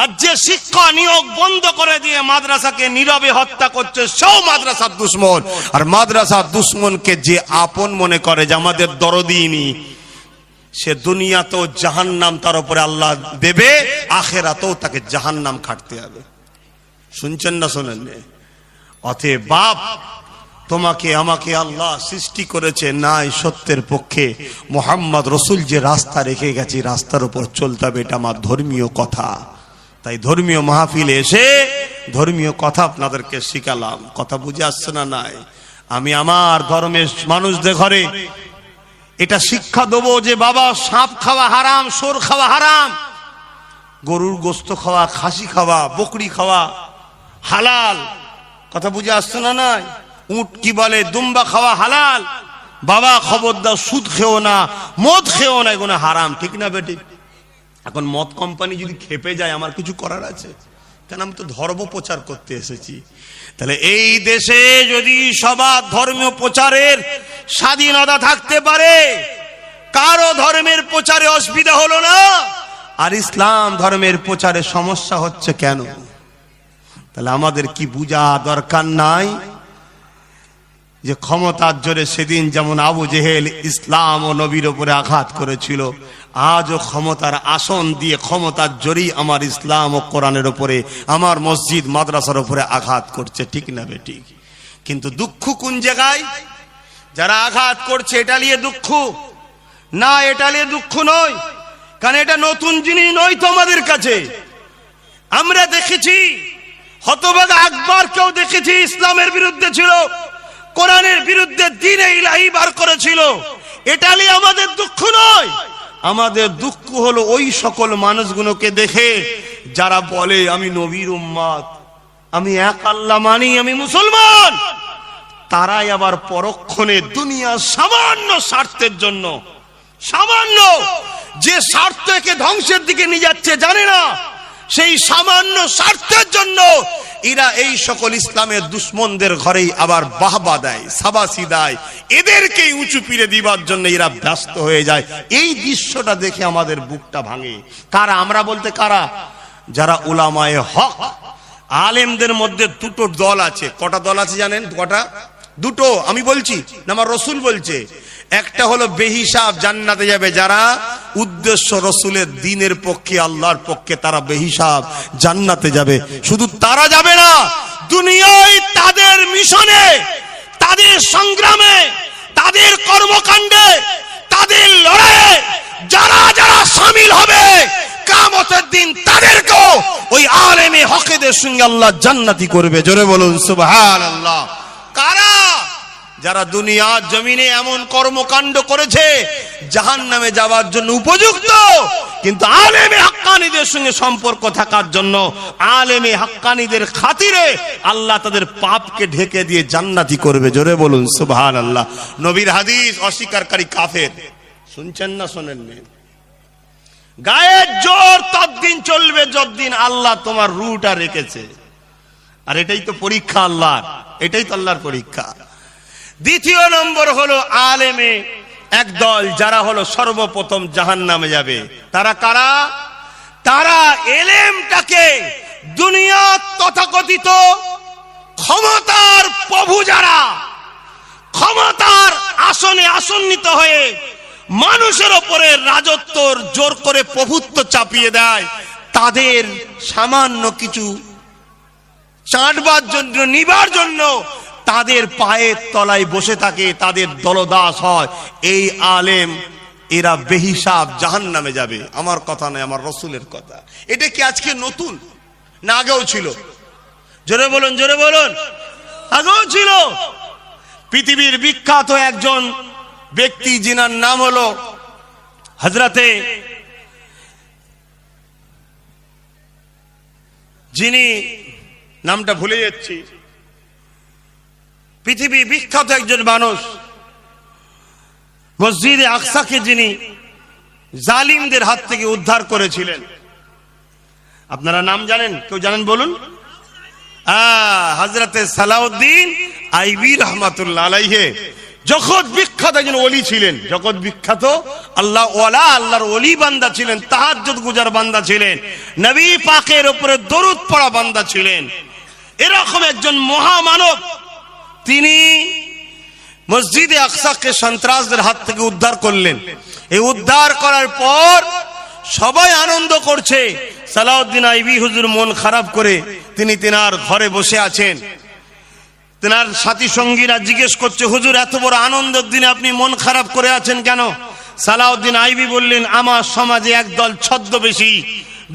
আর যে শিক্ষা নিয়োগ বন্ধ করে দিয়ে মাদ্রাসাকে নীরবে হত্যা করছে সেও মাদ্রাসার দুশমন। আর মাদ্রাসার দুশমনকে যে আপন মনে করে যে আমাদের দরদিনী, সে দুনিয়াতেও জাহান্নাম তার উপরে আল্লাহ দেবে, আখেরাতেও তাকে জাহান্নাম খাটতে হবে। শুনছেন না শোনেন? অতএব বাপ, তোমাকে আমাকে আল্লাহ সৃষ্টি করেছে নাই সত্যের পক্ষে। মুহাম্মদ রসুল যে রাস্তা রেখে গেছে রাস্তার উপর চলতে হবে, এটা আমার ধর্মীয় কথা। তাই ধর্মীয় মাহফিলে এসে ধর্মীয় কথা আপনাদেরকে শিখালাম। কথা বুঝে আসছে না? নাই আমি আমার ধর্মের মানুষদের ঘরে এটা শিক্ষা দেবো যে বাবা, সাপ খাওয়া হারাম, সোর খাওয়া হারাম, গরুর গোস্ত খাওয়া, খাসি খাওয়া, বকরি খাওয়া হালাল। কথা বুঝে আসছে না? নাই উট কি বলে, দুম্বা খাওয়া হালাল। বাবা খবরদার সুদ খেও না, মদ খেও না, এগুলো হারাম। ঠিক না বেটি? এখন মদ কোম্পানি যদি খেপে যায়, আমার কিছু করার আছে? কেন, আমি তো ধর্ম প্রচার করতে এসেছি। তাহলে এই দেশে যদি সবার ধর্মীয় প্রচারের স্বাধীনতা থাকতে পারে, কারো ধর্মের প্রচারে অসুবিধা হলো না, আর ইসলাম ধর্মের প্রচারে সমস্যা হচ্ছে কেন? তাহলে আমাদের কি বুঝা দরকার নাই যে ক্ষমতার জোরে সেদিন যেমন আবু জেহেল ইসলাম ও নবীর উপরে আঘাত করেছিল, আজও ক্ষমতার আসন দিয়ে ক্ষমতার জোরেই আমার ইসলাম ও কোরআনের উপরে, আমার মসজিদ মাদ্রাসার উপরে আঘাত করছে। ঠিক না বেঠিক? কিন্তু দুঃখ কোন জায়গায়? যারা আঘাত করছে এটা নিয়ে দুঃখ না, এটা নিয়ে দুঃখ নয়। কারণ এটা নতুন জিনিস নয় তো আমাদের কাছে। আমরা দেখেছি হতভাগা আকবরকেও দেখেছি, ইসলামের বিরুদ্ধে ছিল, কোরআনের বিরুদ্ধে দ্বীনে ইলাহি বার করেছিল। এটা নিয়ে আমাদের দুঃখ নয়। আমাদের দুঃখ হলো ওই সকল মানুষগুলোকে দেখে যারা বলে আমি নবীর উম্মত, আমি এক আল্লাহ মানি, আমি মুসলমান। তারাই আবার পরক্ষণে দুনিয়ার সামান্য স্বার্থের জন্য, সামান্য যে স্বার্থকে ধ্বংসের দিকে নিয়ে যাচ্ছে জানে না, সেই সামান্য স্বার্থের জন্য এরা এই সকল ইসলামের দুশ্মনদের ঘরেই আবার বাহবা দেয়, সাবাসি দেয়, এদেরকে উঁচু পিড়ে দিবার জন্য এরা ব্যস্ত হয়ে যায়। এই দৃশ্যটা দেখে আমাদের বুকটা ভাঙে। কারা? আমরা বলতে কারা? যারা উলামায়ে হক, আলেমদের মধ্যে দুটো দল আছে। কটা দল আছে জানেন? কটা? দুটো। আমি বলছি না, আমার রসুল বলছে। একটা হলো বেহিসাব জান্নাতে যাবে যারা উদ্দেশ্য রসুলের দ্বীনের পক্ষে, আল্লাহর পক্ষে, তারা বেহিসাব জান্নাতে যাবে। শুধু তারা যাবে না, দুনিয়ায় তাদের মিশনে, তাদের সংগ্রামে, তাদের কর্মকাণ্ডে, তাদের লড়াইয়ে যারা যারা শামিল হবে, কিয়ামতের দিন তাদেরকেও ওই আলেমে হকেদের সঙ্গে আল্লাহ জান্নাতি করবে। জোরে বলুন সুবহানাল্লাহ। কারা? যারা দুনিয়ার জমিনে এমন কর্মকাণ্ড করেছে জাহান্নামে যাওয়ার জন্য উপযুক্ত, কিন্তু আলেমে হাক্কানীদের সঙ্গে সম্পর্ক থাকার জন্য, আলেমে হাক্কানীদের খাতিরে আল্লাহ তাদের পাপকে ঢেকে দিয়ে জান্নাতি করবে। জোরে বলুন সুবহানাল্লাহ। নবীর হাদিস অস্বীকারী কাফের। শুনছেন না শোনেননি? গায়ের জোর ততদিন চলবে যতদিন আল্লাহ তোমার রুটা রেখেছে। আর এটাই তো পরীক্ষা আল্লাহর, এটাই তো আল্লাহর পরীক্ষা। দ্বিতীয় নম্বর হলো আলেমে একদল যারা হলো সর্বপ্রথম জাহান্নামে যাবে। তারা কারা? তারা এলেমটাকে দুনিয়া তথাকথিত ক্ষমতার প্রভু, যারা ক্ষমতার আসনে আসন্নিত হয়ে মানুষের উপরে রাজত্বর জোর করে প্রভুত্ব চাপিয়ে দেয়, তাদের সামান্য কিছু চাটবার জন্য, নিবার জন্য তাদের পায়ের তলায় বসে থাকে, তাদের দলদাস হয়। এই আলেম এরা বেহিসাব জাহান্নামে যাবে। আমার কথা নয়, আমার রসুলের কথা। এটা কি আজকে নতুন না আগেও ছিল? জোরে বলুন, জোরে বলুন। আগেও ছিল। পৃথিবীর বিখ্যাত একজন ব্যক্তি যিনার নাম হলো হযরতে, যিনি নামটা ভুলে যাচ্ছি, পৃথিবী বিখ্যাত একজন মানুষ, মসজিদে আকসাকে যিনি জালিমদের হাত থেকে উদ্ধার করেছিলেন, আপনারা নাম জানেন? কেউ জানেন বলুন? হযরতে সালাউদ্দিন আইবি রহমাতুল্লাহ আলাইহি। জগৎ বিখ্যাত একজন ওলি ছিলেন, জগৎ বিখ্যাত আল্লাহ ওয়ালা, আল্লাহর ওলি বান্দা ছিলেন, তাহাজ্জুদ গুজার বান্দা ছিলেন, নবী পাকের উপরে দরুদ পড়া বান্দা ছিলেন। এরকম একজন মহামানব, তিনি মসজিদে আকসাকে সন্ত্রাসদের হাত থেকে উদ্ধার করলেন। এই উদ্ধার করার পর সবাই আনন্দ করছে। সালাউদ্দিন আইবি হুজুর মন খারাপ করে তিনি তেনার ঘরে বসে আছেন। তেনার সাথী সঙ্গীরা জিজ্ঞেস করছে, হুজুর এত বড় আনন্দের দিনে আপনি মন খারাপ করে আছেন কেন? সালাউদ্দিন আইবি বললেন, আমার সমাজে একদল ছদ্মবেশী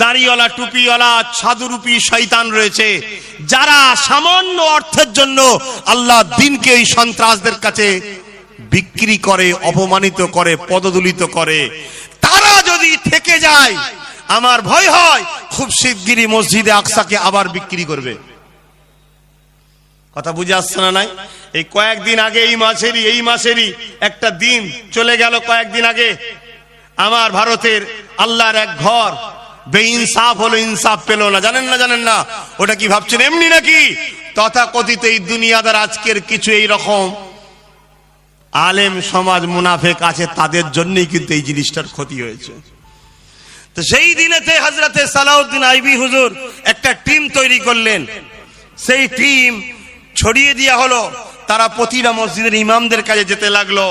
দাড়িওয়ালা টুপিওয়ালা সাধুরূপী শয়তান রয়েছে, যারা সামান্য অর্থের জন্য আল্লাহ দিনকে এই সন্ত্রাসদের কাছে বিক্রি করে, অপমানিত করে, পদদলিত করে। তারা যদি থেকে যায়, আমার ভয় হয় খুব শিগগিরই মসজিদে আকসাকে আবার বিক্রি করবে। কথা বুঝে আসছে না? নাই এই কয়েকদিন আগে, এই মাসেরই একটা দিন চলে গেল, কয়েকদিন আগে আমার ভারতের আল্লাহর এক ঘর বেইনসাফ হলো, ইনসাফ পেল না। জানেন না? জানেন না? ওটা কি ভাবছেন এমনি নাকি? তথাকথিত এই দুনিয়াদার আজকের কিছু এই রকম আলেম সমাজ মুনাফেক আছে, তাদের জন্যই কিন্তু এই জিনিসটার ক্ষতি হয়েছে। তো সেই দিনেতে হযরতে সালাউদ্দিন আইবি হুজুর একটা টিম তৈরি করলেন। সেই টিম ছড়িয়ে দেওয়া হলো। তারা প্রতিটা মসজিদের ইমামদের কাছে যেতে লাগলো,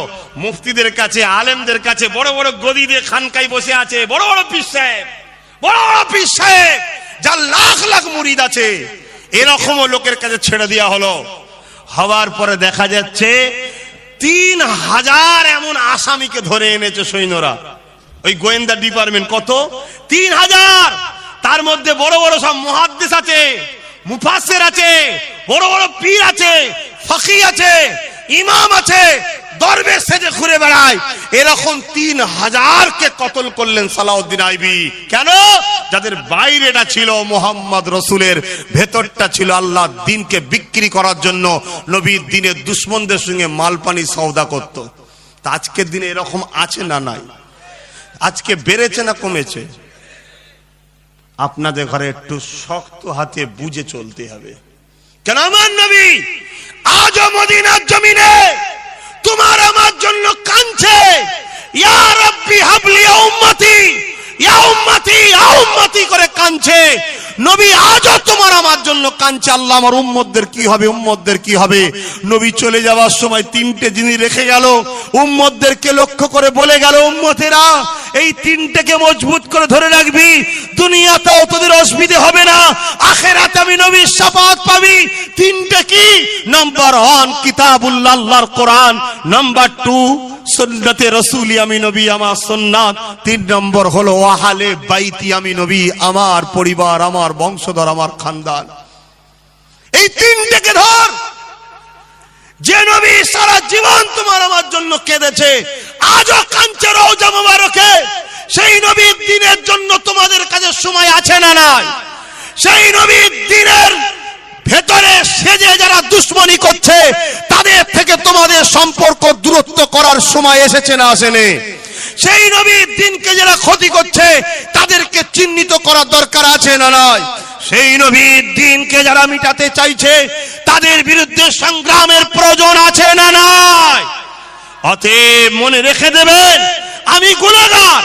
মুফতিদের কাছে, আলেমদের কাছে, বড় বড় গদি দিয়ে খানকায় বসে আছে বড় বড় পীর সাহেব, বড় বড় পীর সাহেব, যার লাখ লাখ মুরিদ আছে, এরকমও লোকের কাছে ছেড়ে দেওয়া হলো। হওয়ার পরে দেখা যাচ্ছে 3000 এমন আসামিকে ধরে এনেছে সৈন্যরা, ওই গোয়েন্দা ডিপার্টমেন্ট। কত? 3000। তার মধ্যে বড় বড় সব মুহাদ্দিস আছে, মুফাসসির আছে, বড় বড় পীর আছে, ফকি আছে, ইমাম আছে, দরবেশ সেজে ঘুরে বেড়ায়। এরকম 3000কে কতল করলেন সালাউদ্দিন আইবি। কেন? যাদের বাইরেটা ছিল মোহাম্মদ রসুলের, ভেতরটা ছিল আল্লাহ দিনকে বিক্রি করার জন্য নবীর দিনের দুশ্মনদের সঙ্গে মালপানি সওদা করত। তা আজকের দিনে এরকম আছে না নাই? আজকে বেড়েছে না কমেছে? আপনাদের ঘরে একটু শক্ত হাতে বুঝে চলতে হবে। কেন? আমার নবী আজও মদিনার জমিনে তোমার আমার জন্য কাঁদছে, ইয়া রাব্বি হাবলি উম্মতি, ইয়া উম্মতি, ইয়া উম্মতি করে কাঁদছে। নবী আজও তোমার আমার জন্য কাঁদছে, আল্লাহ আমার উম্মতদের কি হবে, উম্মতদের কি হবে। নবী চলে যাওয়ার সময় 3টে জিনিস রেখে গেল, উম্মতদেরকে লক্ষ্য করে বলে গেল, উম্মতেরা এই 3টেকে মজবুত করে ধরে রাখবি, দুনিয়াতেও তোদের অসুবিধা হবে না, আখিরাতে আমি নবীর শাফাত পাবি। 3টে কি? নাম্বার 1 কিতাবুল্লাহ, আল্লাহর কোরআন। নাম্বার 2 সুন্নতে রাসূলি, আমি নবী আমার সুন্নাত। 3 নম্বর হলো আহলে বাইতি, আমি নবী আমার পরিবার, আমার বংশধর, আমার খানদান। এই 3টেকে ধর। যে নবী সারা জীবন তোমার আমার জন্য কেঁদেছে, আজও কাঁদছে রওজা মুবারকে, সেই নবীর দ্বীনের জন্য তোমাদের কাছে সময় আছে না নাই? সেই নবীর দ্বীনের ভেতরে সেজে যারা দুশ্মনী করছে, তাদের থেকে তোমাদের সম্পর্ক দূরত্ব করার সময় এসেছে না আসেনি? সেই নবীর দ্বীনকে যারা ক্ষতি করছে, তাদেরকে চিহ্নিত করার দরকার আছে না নাই? সেই নবীর দ্বীনকে যারা মিটাতে চাইছে, তাদের বিরুদ্ধে সংগ্রামের প্রয়োজন আছে না নাই? অতএব মনে রেখে দেবেন, আমি গুনাহগার,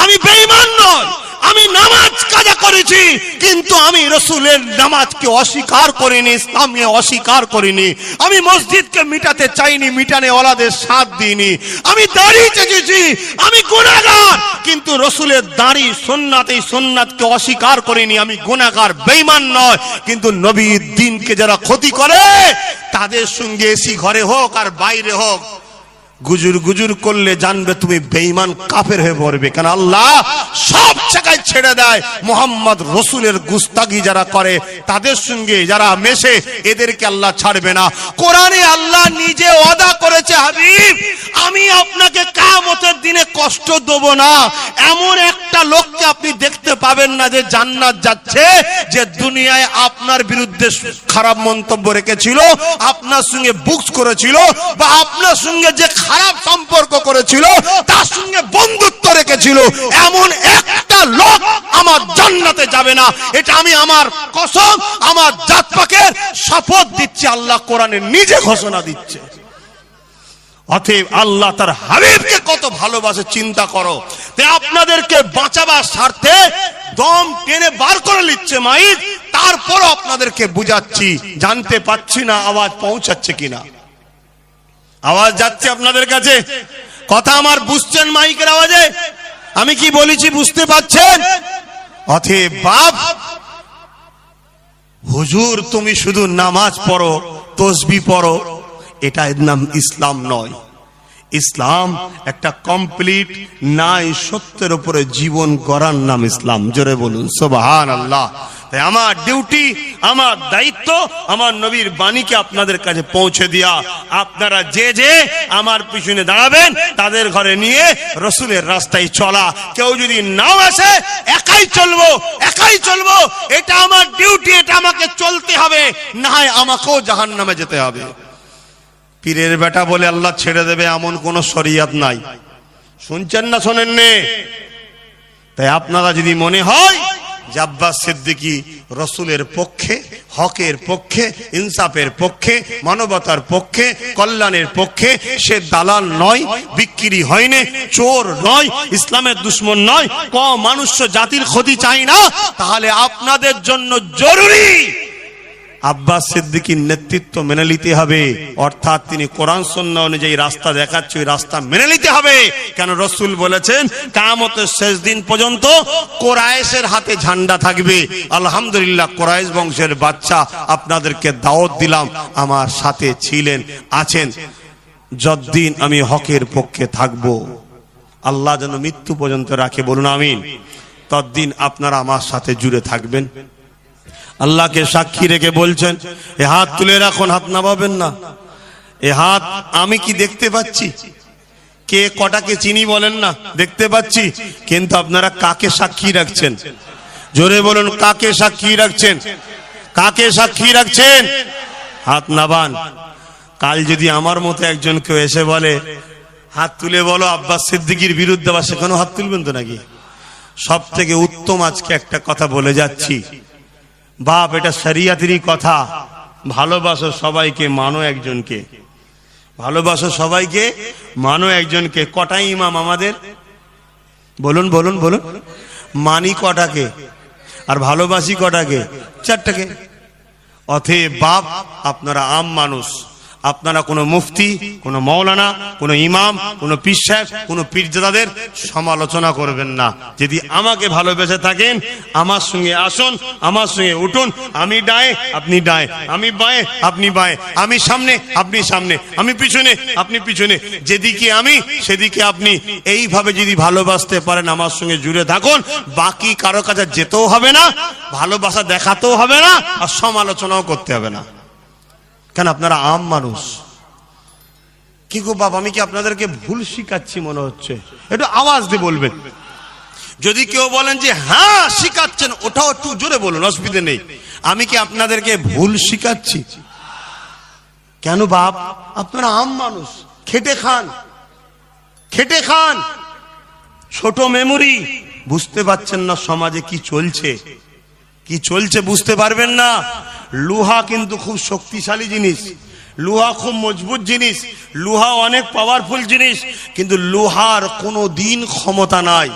আমি বেঈমান নয়, আমি নামাজ কাজা করেছি, কিন্তু আমি রসুলের নামাজকে অস্বীকার করিনি, ইসলামকে অস্বীকার করিনি। আমি মসজিদকে মিটাতে চাইনি, মিটানে ওয়ালাদের সাথ দিইনি। আমি দাড়ি চেয়েছি, আমি গুনাহগার, কিন্তু রসুলের দাড়ি সুন্নাত, এই সুন্নাতকে অস্বীকার করিনি। আমি গুনাহগার, বেঈমান নয়, কিন্তু নবীর দ্বীনকে যারা ক্ষতি করে, তাদের সঙ্গে এসি ঘরে হোক আর বাইরে হোক, গুজুর গুজুর করলে জানবে তুমি বেঈমান কাফের হয়ে পড়বে। কারণ আল্লাহ সব জায়গায় ছেড়ে দেয়। মোহাম্মদ রসুলের গুস্তাগি যারা করে, তাদের সঙ্গে যারা মেশে, এদেরকে আল্লাহ ছাড়বে না। কোরআনে আল্লাহ নিজে ওয়াদা করেছে, হাবিব আমি আপনাকে কিয়ামতের দিনে কষ্ট দেব না। এমন একটা লোককে আপনি দেখতে পাবেন না যে জান্নাত যাচ্ছে, যে দুনিয়ায় আপনার বিরুদ্ধে খারাপ মন্তব্য রেখেছিল, আপনার সঙ্গে বুকস করেছিল, বা আপনার সঙ্গে যে খারাপ সম্পর্ক করেছিল তার সঙ্গে বন্ধুত্ব রেখেছিল, এমন একটা লোক আমার জান্নাতে যাবে না। এটা আমি আমার কসম, আমার জাত পাকের শপথ দিচ্ছি। আল্লাহ কোরআনে নিজে ঘোষণা দিচ্ছে। অতএব আল্লাহ তার হাবিবকে কত ভালোবাসে চিন্তা করো। তাই আপনাদেরকে বাঁচাবার স্বার্থে দম টেনে বার করে নিচ্ছে মাইক, তারপরও আপনাদেরকে বুঝাচ্ছি। জানতে পাচ্ছি না আওয়াজ পৌঁছাচ্ছে কিনা। আওয়াজ যাচ্ছে আপনাদের কাছে? কথা আমার বুঝছেন মাইকের আওয়াজে? আমি কি বলেছি বুঝতে পাচ্ছেন? অতএব বাপ, হুজুর তুমি শুধু নামাজ পড়ো, তসবিহ পড়ো, এটা নাম ইসলাম নয়। ইসলাম একটা কমপ্লিট নাই সত্যের উপরে জীবন গড়ার নাম ইসলাম। জোরে বলুন সুবহানাল্লাহ। তাই আমার ডিউটি, আমার দায়িত্ব, আমার নবীর বাণীকে আপনাদের কাছে পৌঁছে দেয়া। আপনারা যে যে আমার পিছনে দাঁড়াবেন, তাদের ঘরে নিয়ে রসুলের রাস্তায় চলা। কেউ যদি নাও আসে, একাই চলবো, একাই চলবো, এটা আমার ডিউটি, এটা আমাকে চলতে হবে, না হয় আমাকেও জাহান্নামে যেতে হবে। পীরের বেটা বলে আল্লাহ ছেড়ে দেবে এমন কোন শরিয়ত নাই। শুনছেন না শোনেন নে? তাই আপনারা যদি মনে হয় যে আব্বাস সিদ্দিকী রসুলের পক্ষে, হকের পক্ষে, ইনসাফের পক্ষে, মানবতার পক্ষে, কল্যাণের পক্ষে, সে দালাল নয়, বিক্রি হয়নি, চোর নয়, ইসলামের দুশ্মন নয়, মানুষ জাতির ক্ষতি চাই না, তাহলে আপনাদের জন্য জরুরি আব্বাস সিদ্দিকীর নেতৃত্ব মেনে নিতে হবে। অর্থাৎ তিনি কোরআন সুন্নাহ অনুযায়ী রাস্তা দেখাচ্ছে, ওই রাস্তা মেনে নিতে হবে। কেন রাসূল বলেছেন কিয়ামতের শেষ দিন পর্যন্ত কুরাইশের হাতে ঝান্ডা থাকবে। আলহামদুলিল্লাহ, কুরাইশ বংশের বাচ্চা আপনাদেরকে দাওয়াত দিলাম, আমার সাথে ছিলেন, আছেন। যতদিন আমি হকের পক্ষে থাকব, আল্লাহ যেন মৃত্যু পর্যন্ত রাখে, বলুন আমিন, ততদিন আপনারা আমার সাথে জুড়ে থাকবেন। আল্লাহকে সাক্ষী রেখে বলছেন, এ হাত তুলে রাখুন, হাত নামাবেন না। এ হাত আমি কি দেখতে পাচ্ছি? কে কটাকে চিনি বলেন না, দেখতে পাচ্ছি, কিন্তু আপনারা কাকে সাক্ষী রাখছেন? জোরে বলুন, কাকে সাক্ষী রাখছেন? কাকে সাক্ষী রাখছেন? হাত নাবান। কাল যদি আমার মতো একজন কেউ এসে বলে হাত তুলে বলো আব্বাস সিদ্দিকীর বিরুদ্ধে, বা সেখানেও হাত তুলবেন তো নাকি? সব থেকে উত্তম আজকে একটা কথা বলে যাচ্ছি, বাপ, এটা শরিয়াতেরই কথা। ভালোবাসো সবাইকে, মানো একজনকে। ভালোবাসো সবাইকে, মানো একজনকে। কটাই ইমাম আমাদের? বলুন বলুন বলুন। মানি কটাকে আর ভালোবাসি কটাকে? চারটাকে। অতএব বাপ, আপনারা আম মানুষ, আপনারা কোনো মুফতি, কোনো মৌলানা, কোনো ইমাম, কোনো পীর সাহেব, কোনো পীরজাদাদের সমালোচনা করবেন না। যদি আমাকে ভালোবেসে থাকেন, আমার সঙ্গে আসুন, আমার সঙ্গে উঠুন। আমি ডায়ে, আপনি ডায়ে, আমি বাঁয়ে, আপনি বাঁয়ে, আমি সামনে, আপনি সামনে, আমি পিছনে, আপনি পিছনে, যেদিকে আমি সেদিকে আপনি। এইভাবে যদি ভালোবাসতে পারেন, আমার সঙ্গে জুড়ে থাকুন। বাকি কারো কাছে যেতেও হবে না, ভালোবাসা দেখাতেও হবে না, আর সমালোচনাও করতে হবে না। কেন? আপনারা আম মানুষ। কি গো বাবা, আমি কি আপনাদেরকে ভুল শিখাচ্ছি মনে হচ্ছে? একটু আওয়াজ দিয়ে বলবেন। যদি কেউ বলেন যে হ্যাঁ শিখাচ্ছেন, ওটাও একটু জোরে বলুন, অসুবিধা নেই। আমি কি আপনাদেরকে ভুল শিখাচ্ছি? কেন বাপ? আপনারা আম মানুষ, খেটে খান, খেটে খান। ছোট মেমোরি, বুঝতে পারছেন না সমাজে কি চলছে, কি চলছে বুঝতে পারবেন না। লোহা কিন্তু খুব শক্তিশালী জিনিস, লোহা খুব মজবুত জিনিস, লোহা অনেক পাওয়ারফুল জিনিস, কিন্তু লোহার কোনো দিন ক্ষমতা নাই।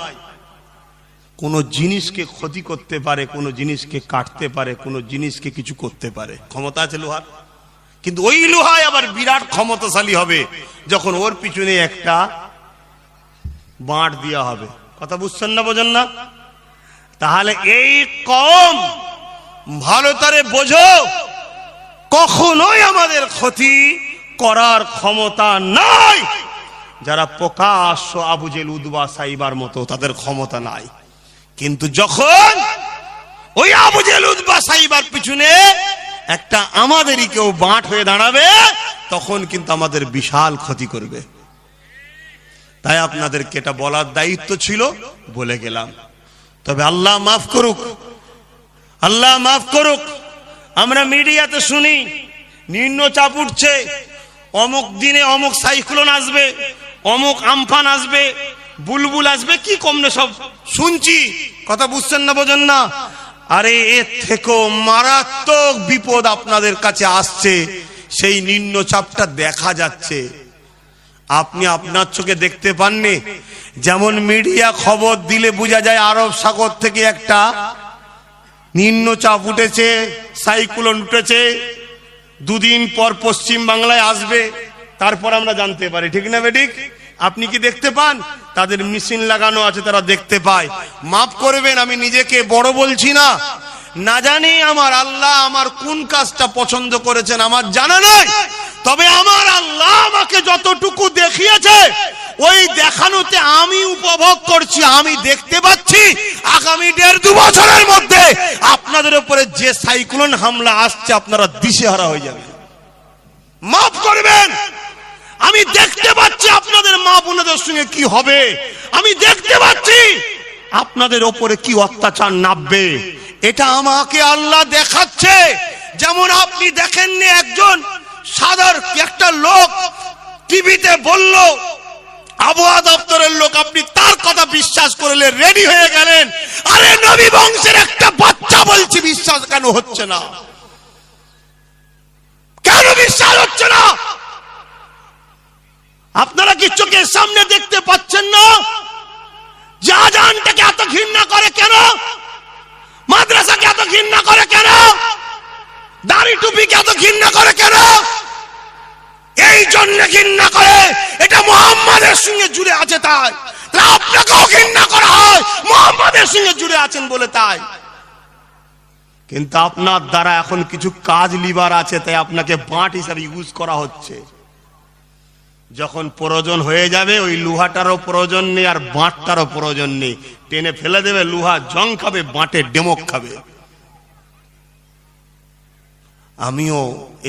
কোনো জিনিসকে ক্ষতি করতে পারে, কোনো জিনিসকে কাটতে পারে, কোনো জিনিসকে কিছু করতে পারে, ক্ষমতা আছে লোহার। কিন্তু ওই লোহায় আবার বিরাট ক্ষমতাশালী হবে যখন ওর পিছনে একটা বাঁট দেওয়া হবে। কথা বুঝছেন না, বোঝেন না? তাহলে এই কম ভালো তারে বোঝো, কখনোই আমাদের ক্ষতি করার ক্ষমতা নাই। যারা প্রকাশ্য আবু জেহেল উতবা সাইবার মতো, তাদের ক্ষমতা নাই। কিন্তু যখন ওই আবু জেহেল উতবা সাইবার পিছনে একটা আমাদেরই কেউ বাঁট হয়ে দাঁড়াবে, তখন কিন্তু আমাদের বিশাল ক্ষতি করবে। তাই আপনাদেরকে এটা বলার দায়িত্ব ছিল, বলে গেলাম। তবে আল্লাহ মাফ করুক, আল্লাহ মাফ করুক, আমরা মিডিয়াতে শুনি নিম্নচাপ উঠছে, অমুক দিনে অমুক সাইক্লোন আসবে, অমুক আমফান আসবে, বুলবুল আসবে, কি কমনে সব শুনছি। কথা বুঝছেন না, বোঝেন না? আরে এর থেকেও মারাত্মক বিপদ আপনাদের কাছে আসছে। সেই নিম্নচাপটা দেখা যাচ্ছে, আপনি আপনার চোখে দেখতে পাননি। যেমন মিডিয়া খবর দিলে বোঝা যায় আরব সাগর থেকে একটা নিম্নচাপ উঠেছে, সাইক্লোন উঠেছে, দুদিন পর পশ্চিম বাংলায় আসবে, তারপর আমরা জানতে পারি, ঠিক না বেঠিক? আপনি কি দেখতে পান? তাদের মেশিন লাগানো আছে, তারা দেখতে পায়। মাফ করবেন, আমি নিজেকে বড় বলছি না, না জানি আমার আল্লাহ আমার কোন কাজটা পছন্দ করেছেন আমার জানা নাই। তবে আমার আল্লাহ আমাকে যতটুকু দেখিয়েছে, ওই দেখানোতে আমি উপভোগ করছি, আমি দেখতে পাচ্ছি আগামী 1.5-2 বছরের মধ্যে আপনাদের উপরে যে সাইক্লোন হামলা আসছে, আপনারা দিশেহারা হয়ে যাবে। মাফ করবেন, আমি দেখতে পাচ্ছি আপনাদের মা বোনদের সঙ্গে কি হবে, আমি দেখতে পাচ্ছি আপনাদের ওপরে কি অত্যাচার নামবে। এটা আমাকে আল্লাহ দেখাচ্ছে। যেমন আপনি দেখেননি একজন সাধারণ একটা লোক টিভিতে বলল, আবহাওয়া দপ্তরের লোক, আপনি তার কথা বিশ্বাস করলে রেডি হয়ে গেলেন। আরে নবী বংশের একটা বাচ্চা বলছি, বিশ্বাস কেন হচ্ছে না? কেন বিশ্বাস হচ্ছে না? আপনারা কি চোখের সামনে দেখতে পাচ্ছেন না? যে আজানটাকে এত ঘৃণা করে কেন? মাদ্রাসাকে এত ঘৃণা করে কেন? দাড়ি টুপিকে এত ঘৃণা করে কেন? এই জন্য ঘৃণা করে, এটা মুহাম্মাদের সঙ্গে জুড়ে আছে তাই। আপনাকেও ঘৃণা করা হয় মুহাম্মাদের সঙ্গে জুড়ে আছেন বলে তাই। কিন্তু আপনার দ্বারা এখন কিছু কাজ লিবার আছে, তাই আপনাকে বাঁট হিসাবে ইউজ করা হচ্ছে। যখন প্রয়োজন হয়ে যাবে, ওই লোহাটারও প্রয়োজন নেই আর বাঁটটারও প্রয়োজন নেই, টেনে ফেলে দেবে, লোহা জং খাবে, বাঁটে ডেমক খাবে। আমিও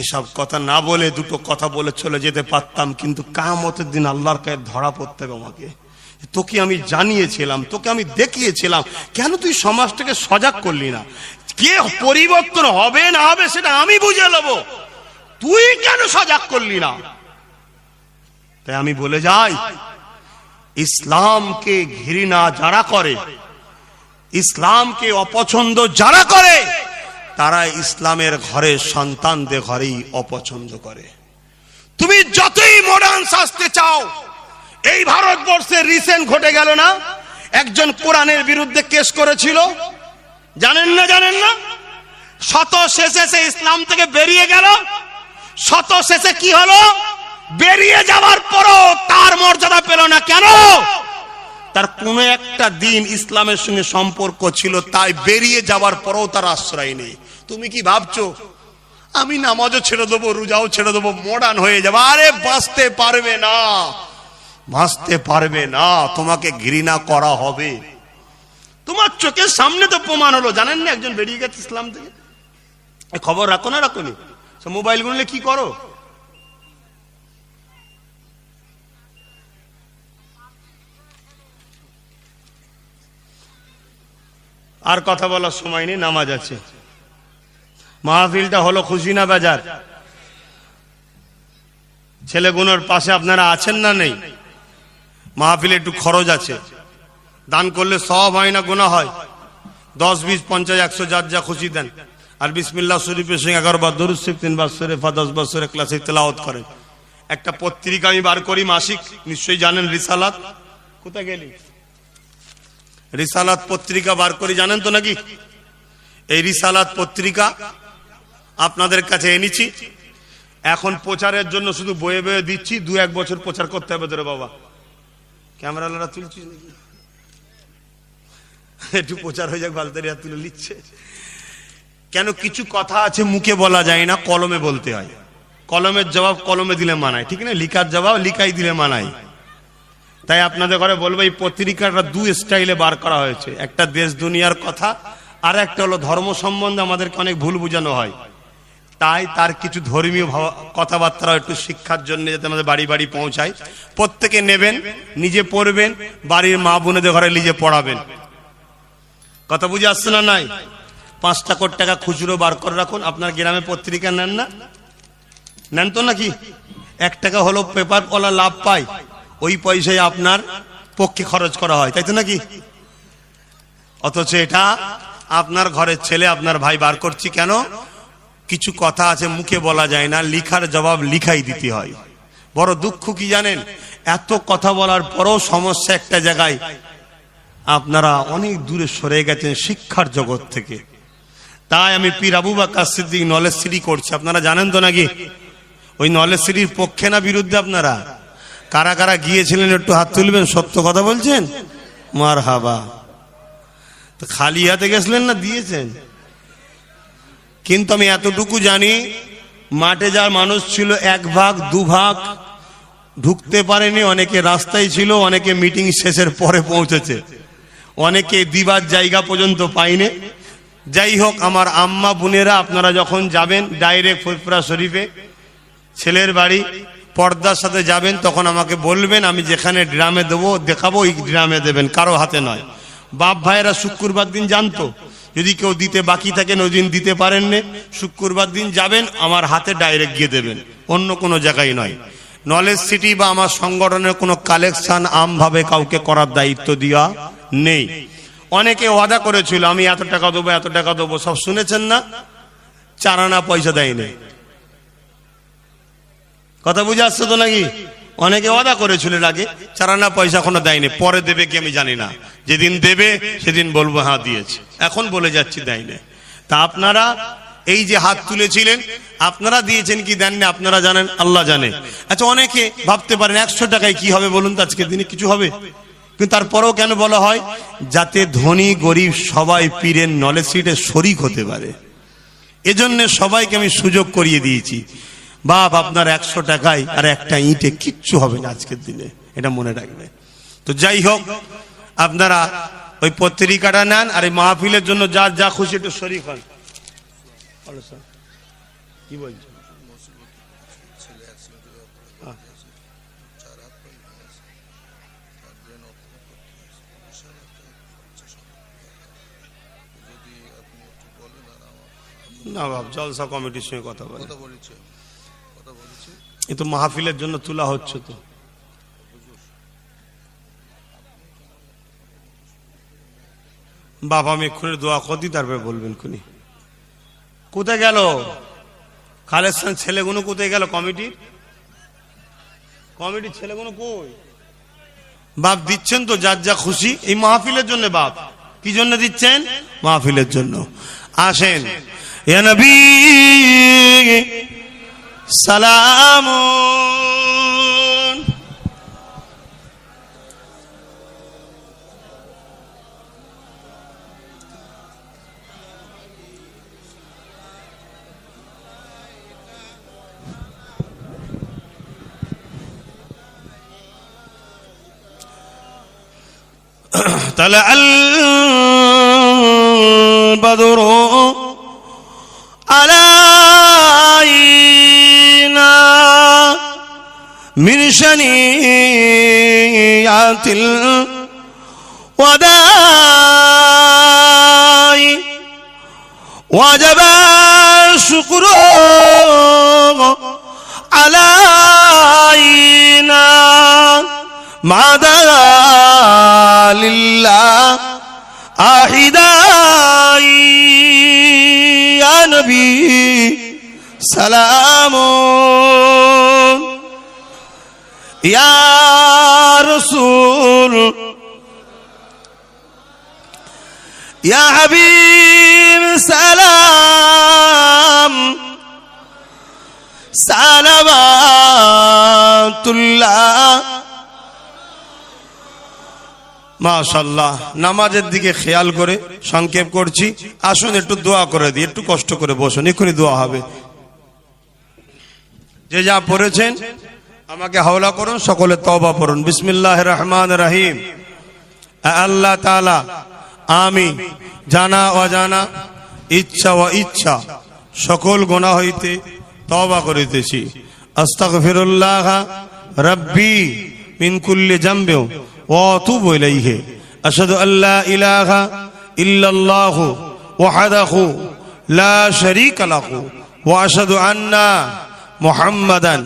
এসব কথা না বলে দুটো কথা বলে চলে যেতে পারতাম, কিন্তু কিয়ামতের দিন আল্লাহর কাছে ধরা পড়তে হবে আমাকে। তোকে আমি জানিয়েছিলাম, তোকে আমি দেখিয়েছিলাম, কেন তুই সমাজটাকে সজাগ করলি না? কে পরিবর্তন হবে না হবে সেটা আমি বুঝে নেব, তুই কেন সজাগ করলি না? তাই আমি বলে যাই, ইসলামকে ঘৃণা যারা করে, ইসলামকে অপছন্দ যারা করে, তারা ইসলামের ঘরে সন্তানদের ঘরেই অপছন্দ করে। তুমি যতই মডার্ন সাজতে চাও, এই ভারতবর্ষে রিসেন্ট ঘটে গেল না, একজন কোরআনের বিরুদ্ধে কেস করেছিল, জানেন না? জানেন না? শত শেষে সে ইসলাম থেকে বেরিয়ে গেল। শত শেষে কি হলো? বেরিয়ে যাওয়ার পরও তার মর্যাদা পেল না। কেন? তার কোন একটা দিন ইসলামের সঙ্গে সম্পর্ক ছিল, তাই বেরিয়ে যাওয়ার পরও তার আশ্রয় নেই। তুমি কি ভাবছো আমি নামাজও ছেড়ে দেবো, রোজাও ছেড়ে দেবো, মডার্ন হয়ে যাবো? আরে বাঁচতে পারবে না, বাঁচতে পারবে না, তোমাকে ঘৃণা করা হবে। তোমার চোখের সামনে তো প্রমাণ হলো, জানেন না? একজন বেরিয়ে গেছে ইসলাম থেকে। খবর রাখো না রাখো নি? মোবাইল গুনলে কি করো? আর কথা বলার সময় নেই, নামাজ আছে। মাহফিলটা হলো খুশি না বাজার? ছেলেগুলোর পাশে আপনারা আছেন না নেই? মাহফিলে একটু খরচ আছে, দান করলে সওয়াব হয় না গুনাহ হয়? 10, 20, 50, 100 যার যা খুশি দেন। আর বিসমিল্লাহ শরীফের সঙ্গে 11 বার দরুদ শরীফ, 3 বার সূরা ফাতিহা, 10 বার সূরা ইখলাস তেলাওয়াত করেন। একটা পত্রিকা আমি বার করি মাসিক, নিশ্চয়ই জানেন, রিসালাত। কোথায় গেলি? রিসালাত পত্রিকা বার করি, জানেন তো নাকি? এই রিসালাত পত্রিকা আপনাদের কাছে এনেছি, এখন প্রচারের জন্য শুধু বয়ে বয়ে দিচ্ছি। 2-1 বছর প্রচার করতে হবে তোরে বাবা। ক্যামেরাওয়ালারা তুলছিস নাকি? একটু প্রচার হয়ে যাক, বালতারিয়া তুলে নিচ্ছে। কেন? কিছু কথা আছে মুখে বলা যায় না, কলমে বলতে হয়। কলমের জবাব কলমে দিলে মানায়, ঠিক না? লিখার জবাব লিখাই দিলে মানায়। তাই আপনাদের ঘরে বলবো, এই পত্রিকাটা দু স্টাইলে বার করা হয়েছে, একটা দেশ দুনিয়ার কথা, আর একটা হলো ধর্ম সম্বন্ধে আমাদেরকে অনেক ভুল বোঝানো হয়, তাই তার কিছু ধর্মীয় কথাবার্তা একটু শিক্ষার জন্য যাতে আমাদের বাড়ি বাড়ি পৌঁছায়। প্রত্যেকে নেবেন, নিজে পড়বেন, বাড়ির মা বোনেদের ঘরে নিজে পড়াবেন। কথা বুঝে আসছে না? নাই 5 কোটি টাকা খুচরো বার করে রাখুন। আপনার গ্রামে পত্রিকা নেন না? নেন তো নাকি? 1 টাকা হলো পেপার ওলা লাভ পায়, ওই পয়সায় আপনার পক্ষে খরচ করা হয়, তাই তো নাকি? অথচ এটা আপনার ঘরের ছেলে, আপনার ভাই বার করছি কেন? কিছু কথা আছে মুখে বলা যায় না, লিখার জবাব লিখাই দিতে হয়। বড় দুঃখ কি জানেন, এত কথা বলার পরও সমস্যা একটা জায়গায়, আপনারা অনেক দূরে সরে গেছেন শিক্ষার জগৎ থেকে। তাই আমি পীর আবু বকর সিদ্দিক নলেজ সিটি করছি, আপনারা জানেন তো নাকি? ওই নলেজ সিটির পক্ষে না বিরুদ্ধে? আপনারা কারা কারা গিয়েছিলেন একটু হাত তুলবেন। সত্য কথা বলছেন? মারহাবা। তো খালি হাতে গেছিলেন না দিয়েছেন? কিন্তু আমি এতটুকু জানি, মাঠে যার মানুষ ছিল 1 ভাগ 2 ভাগ ঢুকতে পারেনি, অনেকে রাস্তায় ছিল, অনেকে মিটিং শেষের পরে পৌঁছেছে, অনেকে দিবার জায়গা পর্যন্ত পাইনি। যাই হোক, আমার আম্মা বোনেরা, আপনারা যখন যাবেন ডাইরেক্ট ফুরফুরা শরীফে ছেলের বাড়ি, পর্দার সাথে যাবেন, তখন আমাকে বলবেন, আমি যেখানে ড্রামে দেবো দেখাবো, ওই ড্রামে দেবেন, কারো হাতে নয়। বাপ ভাইয়েরা শুক্রবার দিন জানতো, যদি কেউ দিতে বাকি থাকেন ওই দিন দিতে পারেননি, শুক্রবার দিন যাবেন, আমার হাতে ডাইরেক্ট গিয়ে দেবেন, অন্য কোনো জায়গায় নয়। নলেজ সিটি বা আমার সংগঠনের কোনো কালেকশন আমভাবে কাউকে করার দায়িত্ব দেওয়া নেই। অনেকে ওয়াদা করেছিল, আমি এত টাকা দেবো এত টাকা দেবো, সব শুনেছেন না? 4 আনা পয়সা দেয়নি। কথা বুঝে আসছে তো নাকি? অনেকে ওয়াদা করেছিল আগে, 4 আনা পয়সা এখনো দেয়নি, পরে দেবে কি আমি জানি না, যেদিন দেবে সেদিন বলবো হ্যাঁ দিয়েছে, এখন বলে যাচ্ছি দেয়নি। তা আপনারা এই যে হাত তুলেছিলেন, আপনারা দিয়েছেন কি দেননি আপনারা জানেন, আল্লাহ জানে। আচ্ছা, অনেকে ভাবতে পারেন 100 টাকায় কি হবে বলুন তো, আজকের দিনে কিছু হবে? কিন্তু তারপরেও কেন বলা হয়? যাতে ধনী গরিব সবাই পীরের নলেজ সিটে শরিক হতে পারে, এজন্য সবাইকে আমি সুযোগ করিয়ে দিয়েছি। বাপ, আপনার 100 টাকায় আর একটা ইঁটে কিচ্ছু হবে না আজকের দিনে, এটা মনে রাখবে। তো যাই হোক, আপনারা ওই পত্রিকাটা নেন, আর এই মাহফিলের জন্য যার যা খুশি একটু শরিক হন। কি বলছেন? না বাপ, জলসা কমিটির সঙ্গে কথা বলেছে, এ তো মাহফিলের জন্য তোলা হচ্ছে। তো বাবা, আমি এক্ষুনি দোয়া করছি, তারপরে বলবেন। খুনি কোথায় গেল? কালেকশন ছেলেগুলো কোথায় গেল? কমিটির ছেলেগুলো কই? বাপ দিচ্ছেন তো যার যা খুশি এই মাহফিলের জন্য। বাপ কি জন্য দিচ্ছেন? মাহফিলের জন্য। আসেন, ইয়া নবী সালামুন। طلع البدر علينا من شنيعة الوداع وجب الشكر علينا ما دعا لله أحداي يا نبي سلام يا رسول يا حبيب سلام صلوات الله। মাশাআল্লাহ, নামাজের দিকে খেয়াল করে সংক্ষেপ করছি। আসুন একটু দোয়া করে দিই, একটু কষ্ট করে বসুন, এক্ষুনি দোয়া হবে। যে যা পড়েছেন আমাকে হাওলা করুন, সকলে তওবা পড়ুন। বিসমিল্লাহির রহমানির রহিম। আল্লাহ তাআলা, আমি জানা অজানা, ইচ্ছা ও ইচ্ছা সকল গুনাহ হইতে তওবা করিতেছি। আস্তাগফিরুল্লাহ রাব্বি মিন কুল্লি যামবি ওয়া আতুবু ইলাইহি। আশহাদু আল্লা ইলাহা ইল্লাল্লাহু ওয়াহদাহু লা শারীকা লাহু ওয়া আশহাদু আন্না মুহাম্মাদান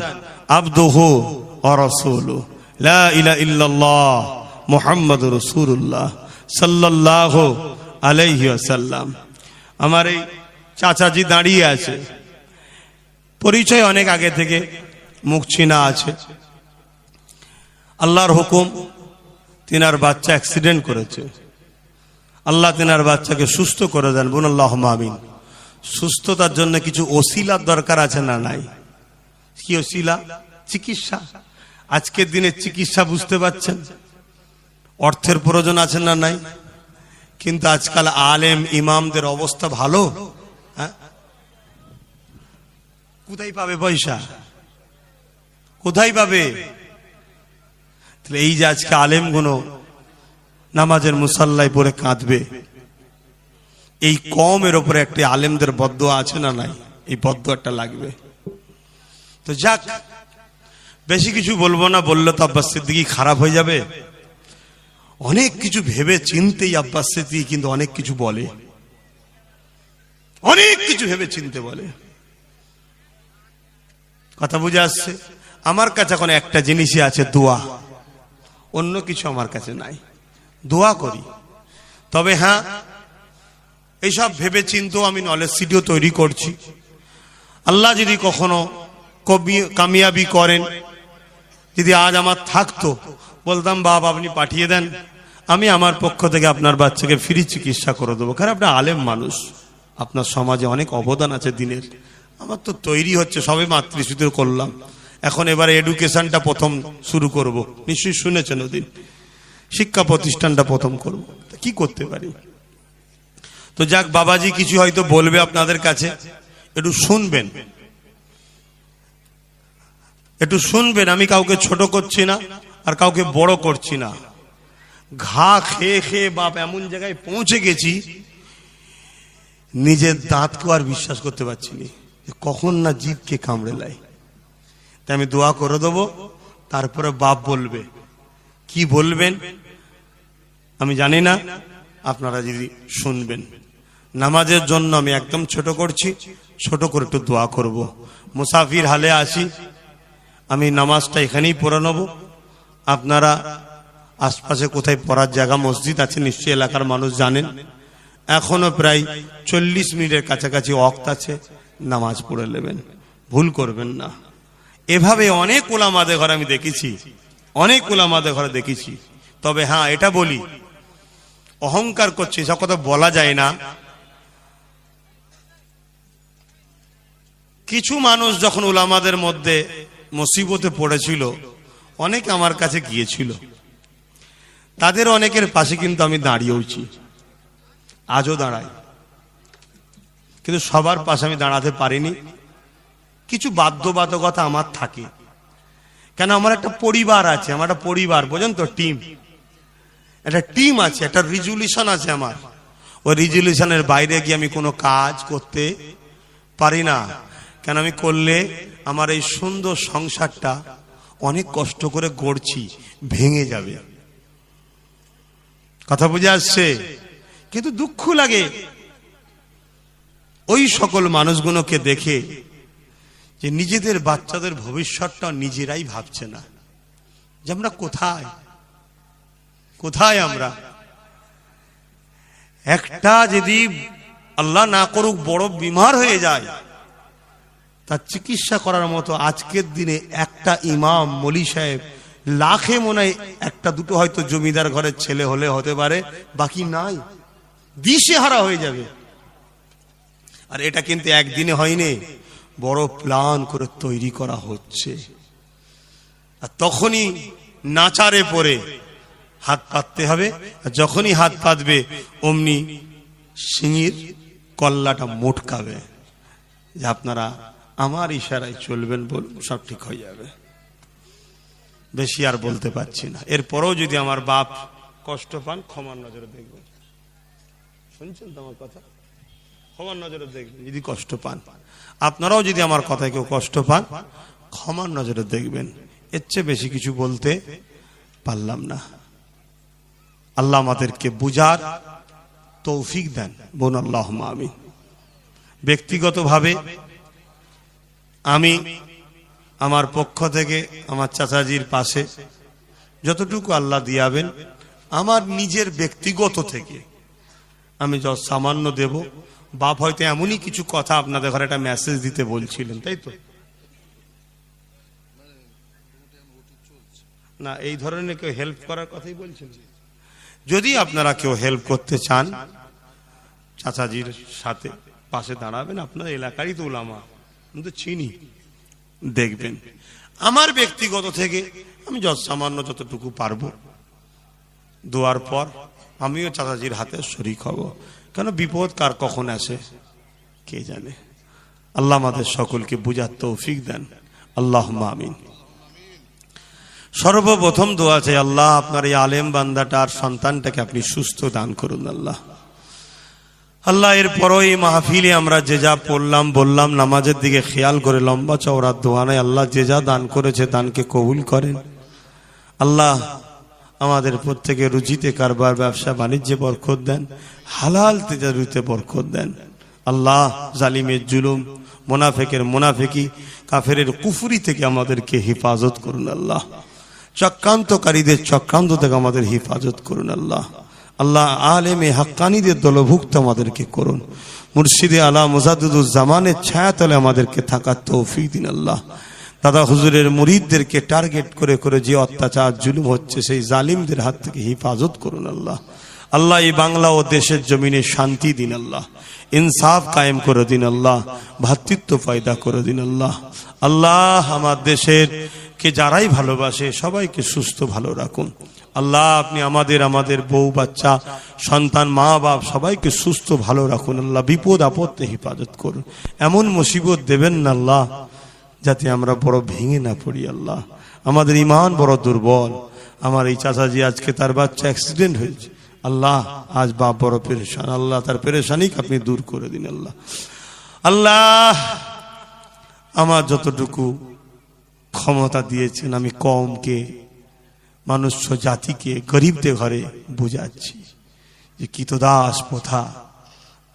আবদুহু ওয়া রাসূলুহু। লা ইলাহা ইল্লাল্লাহ মুহাম্মাদুর রাসূলুল্লাহ সাল্লাল্লাহু আলাইহি ওয়াসাল্লাম। আমার এই চাচাজি দাঁড়িয়ে আছে, পরিচয় অনেক আগে থেকে, মুখ চিনা আছে। আল্লাহর হুকুম, তিনার বাচ্চা অ্যাক্সিডেন্ট করেছে। আল্লাহ তিনার বাচ্চাকে সুস্থ করে দেন, বলুন আল্লাহুম্মা আমিন। সুস্থতার জন্য কিছু ওসিলার দরকার আছে না নাই? কি ওসিলা? চিকিৎসা। আজকের দিনে চিকিৎসা বুঝতে পাচ্ছেন, অর্থের প্রয়োজন আছে না নাই? কিন্তু আজকাল আলেম ইমামদের অবস্থা ভালো? হ্যাঁ, কোথায় পাবে পয়সা? কোথায় পাবে? তাহলে এই যে আজকে আলেমগুলো নামাজের মুসাল্লায় পড়ে কাঁদবে, এই কমের ওপরে একটি আলেমদের বদদোয়া আছে না নাই? এই বদদোয়াটা লাগবে। তো যাক, বেশি কিছু বলবো না, বললে তো আব্বাস সিদ্দিকী খারাপ হয়ে যাবে। অনেক কিছু ভেবে চিন্তেই আব্বাস সিদ্দিকী কিন্তু অনেক কিছু বলে, অনেক কিছু ভেবে চিনতে বলে। কথা বুঝে আসছে? আমার কাছে এখন একটা জিনিসই আছে, দোয়া। অন্য কিছু আমার কাছে নাই, দোয়া করি। তবে হ্যাঁ, এইসব ভেবে চিন্তেও আমি নলেজ সিডিও তৈরি করছি। আল্লাহ যদি কখনো কামিয়াবি করেন, যদি আজ আমার থাকতো, বলতাম বাবা আপনি পাঠিয়ে দেন, আমি আমার পক্ষ থেকে আপনার বাচ্চাকে ফ্রি চিকিৎসা করে দেবো। কারণ আপনি আলেম মানুষ, আপনার সমাজে অনেক অবদান আছে দিনের। আমার তো তৈরি হচ্ছে, সবে মাতৃসুতি করলাম, এখন এবারে এডুকেশনটা প্রথম শুরু করব। নিশ্চয়ই শুনেছেন ওদিন, শিক্ষা প্রতিষ্ঠানটা প্রথম করব। কি করতে পারি? তো যাক, বাবাজি কিছু হয়তো বলবে আপনাদের কাছে, একটু শুনবেন, একটু শুনবেন। আমি কাউকে ছোট করছি না আর কাউকে বড় করছি না। ঘা খেয়ে খেয়ে বাপ এমন জায়গায় পৌঁছে গেছি, নিজের দাঁতকে আর বিশ্বাস করতে পারছি না, কখন না জিভকে কামড়ে লাই। তাই আমি দোয়া করে দেবো, তারপরে বাপ বলবে। কি বলবেন আমি জানি না, আপনারা যদি শুনবেন। নামাজের জন্য আমি একদম ছোট করছি, ছোট করে একটু দোয়া করব। মুসাফির হালে আসি, আমি নামাজটা এখানেই পড়ে নেব। আপনারা আশপাশে কোথায় পড়ার জায়গা মসজিদ আছে নিশ্চয়ই এলাকার মানুষ জানেন। এখনো প্রায় 40 মিনিটের কাছাকাছি ওয়াক্ত আছে, নামাজ পড়ে নেবেন, ভুল করবেন না। এভাবে অনেক উলামাদের ঘরে আমি দেখেছি, অনেক উলামাদের ঘরে দেখেছি। তবে হ্যাঁ, এটা বলি, অহংকার করছি সব কথা বলা যায় না। কিছু মানুষ যখন উলামাদের মধ্যে মুসিবতে পড়েছিল, অনেকে আমার কাছে গিয়েছিল, তাদের অনেকের পাশে কিন্তু আমি দাঁড়িয়েওছি, আজও দাঁড়াই। কিন্তু সবার পাশে আমি দাঁড়াতে পারিনি, কিছু বাধ্যবাধকতা আমার থাকে। কেন, আমার একটা পরিবার আছে, আমার একটা পরিবার, বোঝেন তো, টিম, একটা টিম আছে, একটা রিজুলিউশন আছে আমার। ওই রিজুলিউশনের বাইরে গিয়ে আমি কোনো কাজ করতে পারি না। কেন, আমি করলে আমার এই সুন্দর সংসারটা অনেক কষ্ট করে গড়ছি, ভেঙে যাবে। কথা বুঝে আসছে? কিন্তু দুঃখ লাগে ওই সকল মানুষগুলোকে দেখে যে নিজেদের বাচ্চাদের ভবিষ্যৎটা নিজেরাই ভাবছে না, যে আমরা কোথায় কোথায়। আমরা একটা যদি আল্লাহ না করুক বড় বিমার হয়ে যায়, তার চিকিৎসা করার মতো আজকের দিনে একটা ইমাম মলি সাহেব লাখে মনে হয় একটা দুটো হয়তো জমিদার ঘরের ছেলে হলে হতে পারে, বাকি নাই, দিশেহারা হয়ে যাবে। আর এটা কিন্তু একদিনে হয়নি, বড় প্ল্যান করে তৈরি করা হচ্ছে। আর তখনই নাচারে পড়ে হাত পাততে হবে, আর যখনই হাত পাতবে অমনি সিংহের কল্লাটা মোটকাবে, যে আপনারা আমার ইশারায় চলবেন, বলবো সব ঠিক হয়ে যাবে। বেশি আর বলতে পারছি না। এরপরেও যদি আমার বাপ কষ্ট পান, ক্ষমার নজরে দেখবেন। শুনছেন তো আমার কথা? ক্ষমার নজরে দেখবেন যদি কষ্ট পান। আপনারাও যদি আমার কথায় কেউ কষ্ট পান, ক্ষমার নজরে দেখবেন। এর চেয়ে বেশি কিছু বলতে পারলাম না। আল্লাহ আমাদেরকে বুঝার তৌফিক দেন, বলুন আল্লাহুম্মা আমিন। ব্যক্তিগতভাবে আমি আমার পক্ষ থেকে আমার চাচাজির পাশে যতটুকু আল্লাহ দিয়াবেন, আমার নিজের ব্যক্তিগত থেকে আমি যত সামান্য দেব। বাপ হয়তো এমনই কিছু কথা আপনাদের ঘরে একটা মেসেজ দিতে বলছিলেন, তাই তো না? এই ধরনের কেউ হেল্প করার কথাই বলছিলেন। যদি আপনারা কেউ হেল্প করতে চান, চাচাজির সাথে পাশে দাঁড়াবেন। আপনার এলাকারই তো উলামা, আমি তো চিনি। দেখবেন আমার ব্যক্তিগত থেকে আমি যত সামান্য যতটুকু পারবো দোয়ার পর আমিও চাচাজির হাতে শরীক হব। কেন বিপদ কার কখন আসে কে জানে। আল্লাহ আমাদের সকলকে বুঝার তৌফিক দেন, আল্লাহুম্মা আমিন। সর্বপ্রথম দোয়া চাই, আল্লাহ আপনার এই আলেম বান্দাটার সন্তানটাকে আপনি সুস্থ দান করুন আল্লাহ। আল্লাহ এরপরও এই মাহফিলে আমরা যে যা পড়লাম বললাম, নামাজের দিকে খেয়াল করে লম্বা চওড়া দোয়া নাই। আল্লাহ যে যা দান করেছে দানকে কবুল করেন। আল্লাহ আমাদের প্রত্যেকে রুজিতে, কারবার, ব্যবসা বাণিজ্যে বরকত দেন, হালাল তেজারুতে বরকত দেন। আল্লাহ জালিমের জুলুম, মুনাফিকের মুনাফিকি, কাফেরের কুফরি থেকে আমাদেরকে হেফাজত করুন আল্লাহ। চক্রান্তকারীদের চক্রান্ত থেকে আমাদের হেফাজত করুন আল্লাহ। আল্লাহ আলেমে হাক্কানীদের দলভুক্ত আমাদেরকে করুন। মুর্শিদে আলা মুজাদ্দিদুজ্জামানের ছায়াতলে আমাদেরকে থাকার তৌফিক দিন আল্লাহ। দাদা হুজুরের মুরিদদেরকে টার্গেট করে করে যে অত্যাচার জুলুম হচ্ছে, সেই জালিমদের হাত থেকে হেফাজত করুন আল্লাহ। আল্লাহ এই বাংলা ও দেশের জমিনে শান্তি দিন আল্লাহ, ইনসাফ কায়েম করে দিন আল্লাহ, ভ্রাতৃত্ব পয়দা করে দিন আল্লাহ। আল্লাহ আমার দেশের কে যারাই ভালোবাসে সবাইকে সুস্থ ভালো রাখুন আল্লাহ। আপনি আমাদের বউ বাচ্চা সন্তান মা বাপ সবাইকে সুস্থ ভালো রাখুন আল্লাহ। বিপদ আপদে হেফাজত করুন। এমন মুসিবত দেবেন না আল্লাহ যাতে আমরা বড় ভেঙে না পড়ি আল্লাহ। আমাদের ঈমান বড় দুর্বল। আমার এই চাচাজি আজকে তার বাচ্চা অ্যাক্সিডেন্ট হয়েছে আল্লাহ, আজ বাপ বড় পেরেশান আল্লাহ, তার পেরেশানিকে আপনি দূর করে দিন আল্লাহ। আল্লাহ আমার যতটুকু ক্ষমতা দিয়েছেন আমি কমকে, মানুষ জাতিকে, গরিবদের ঘরে বুঝাচ্ছি যে কৃতদাস প্রথা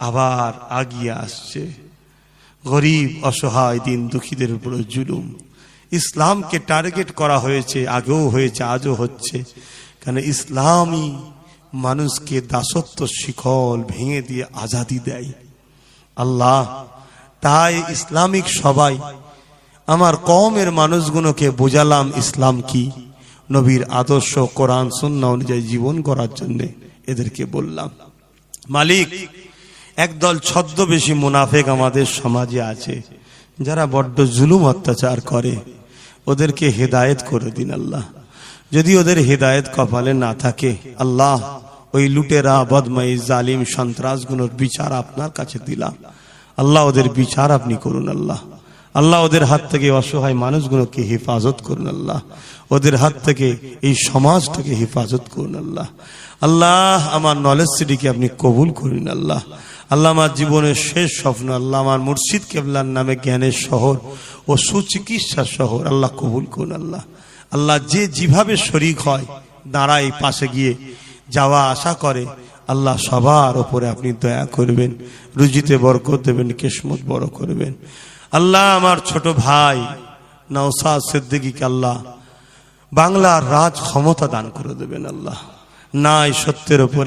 আবার আগিয়ে আসছে। গরিব অসহায় দিন দুঃখীদের উপর জুলুম, ইসলামকে টার্গেট করা হয়েছে, আগেও হয়েছে আজও হচ্ছে। কেন ইসলামই মানুষকে দাসত্ব শিকল ভেঙে দিয়ে আজাদি দেয় আল্লাহ। তাই ইসলামিক সবাই আমার কওমের মানুষগুলোকে বোঝালাম ইসলাম কি, নবীর আদর্শ কোরআন সুন্নাহ অনুযায়ী জীবন করার জন্য এদেরকে বললাম। মালিক একদল ছদ্মবেশী মুনাফিক আমাদের সমাজে আছে যারা বড্ড জুলুম অত্যাচার করে, ওদেরকে হেদায়েত করে দিন আল্লাহ। যদি ওদের হেদায়েত কপালে না থাকে আল্লাহ, ওই লুটেরা বদমাই জালিম সন্ত্রাসগুলোর বিচার আপনার কাছে দিলাম আল্লাহ। ওদের বিচার আপনি করুন আল্লাহ। আল্লাহ ওদের হাত থেকে অসহায় মানুষগুলোকে হেফাজত করুন আল্লাহ। ওদের হাত থেকে এই সমাজটাকে হেফাজত করুন আল্লাহ। আল্লাহ আমার নলেজ সিটিকে আপনি কবুল করুন আল্লাহ। আল্লাহ আমার জীবনের শেষ স্বপ্ন আল্লাহ আমার মুর্শিদ কেবলার নামে জ্ঞানের শহর ও সুচিকিৎসার শহর আল্লাহ কবুল করুন আল্লাহ। আল্লাহ যে যেভাবে শরীক হয় দাঁড়ায় পাশে গিয়ে যাওয়া আসা করে আল্লাহ, সবার ওপরে আপনি দয়া করবেন, রুজিতে বরকত দেবেন, কিসমত বড় করবেন আল্লাহ। আমার ছোট ভাই নওশাদ সিদ্দিকীকে আল্লাহ বাংলার রাজ ক্ষমতা দান করে দেবেন আল্লাহ। নাই সত্যের ওপরে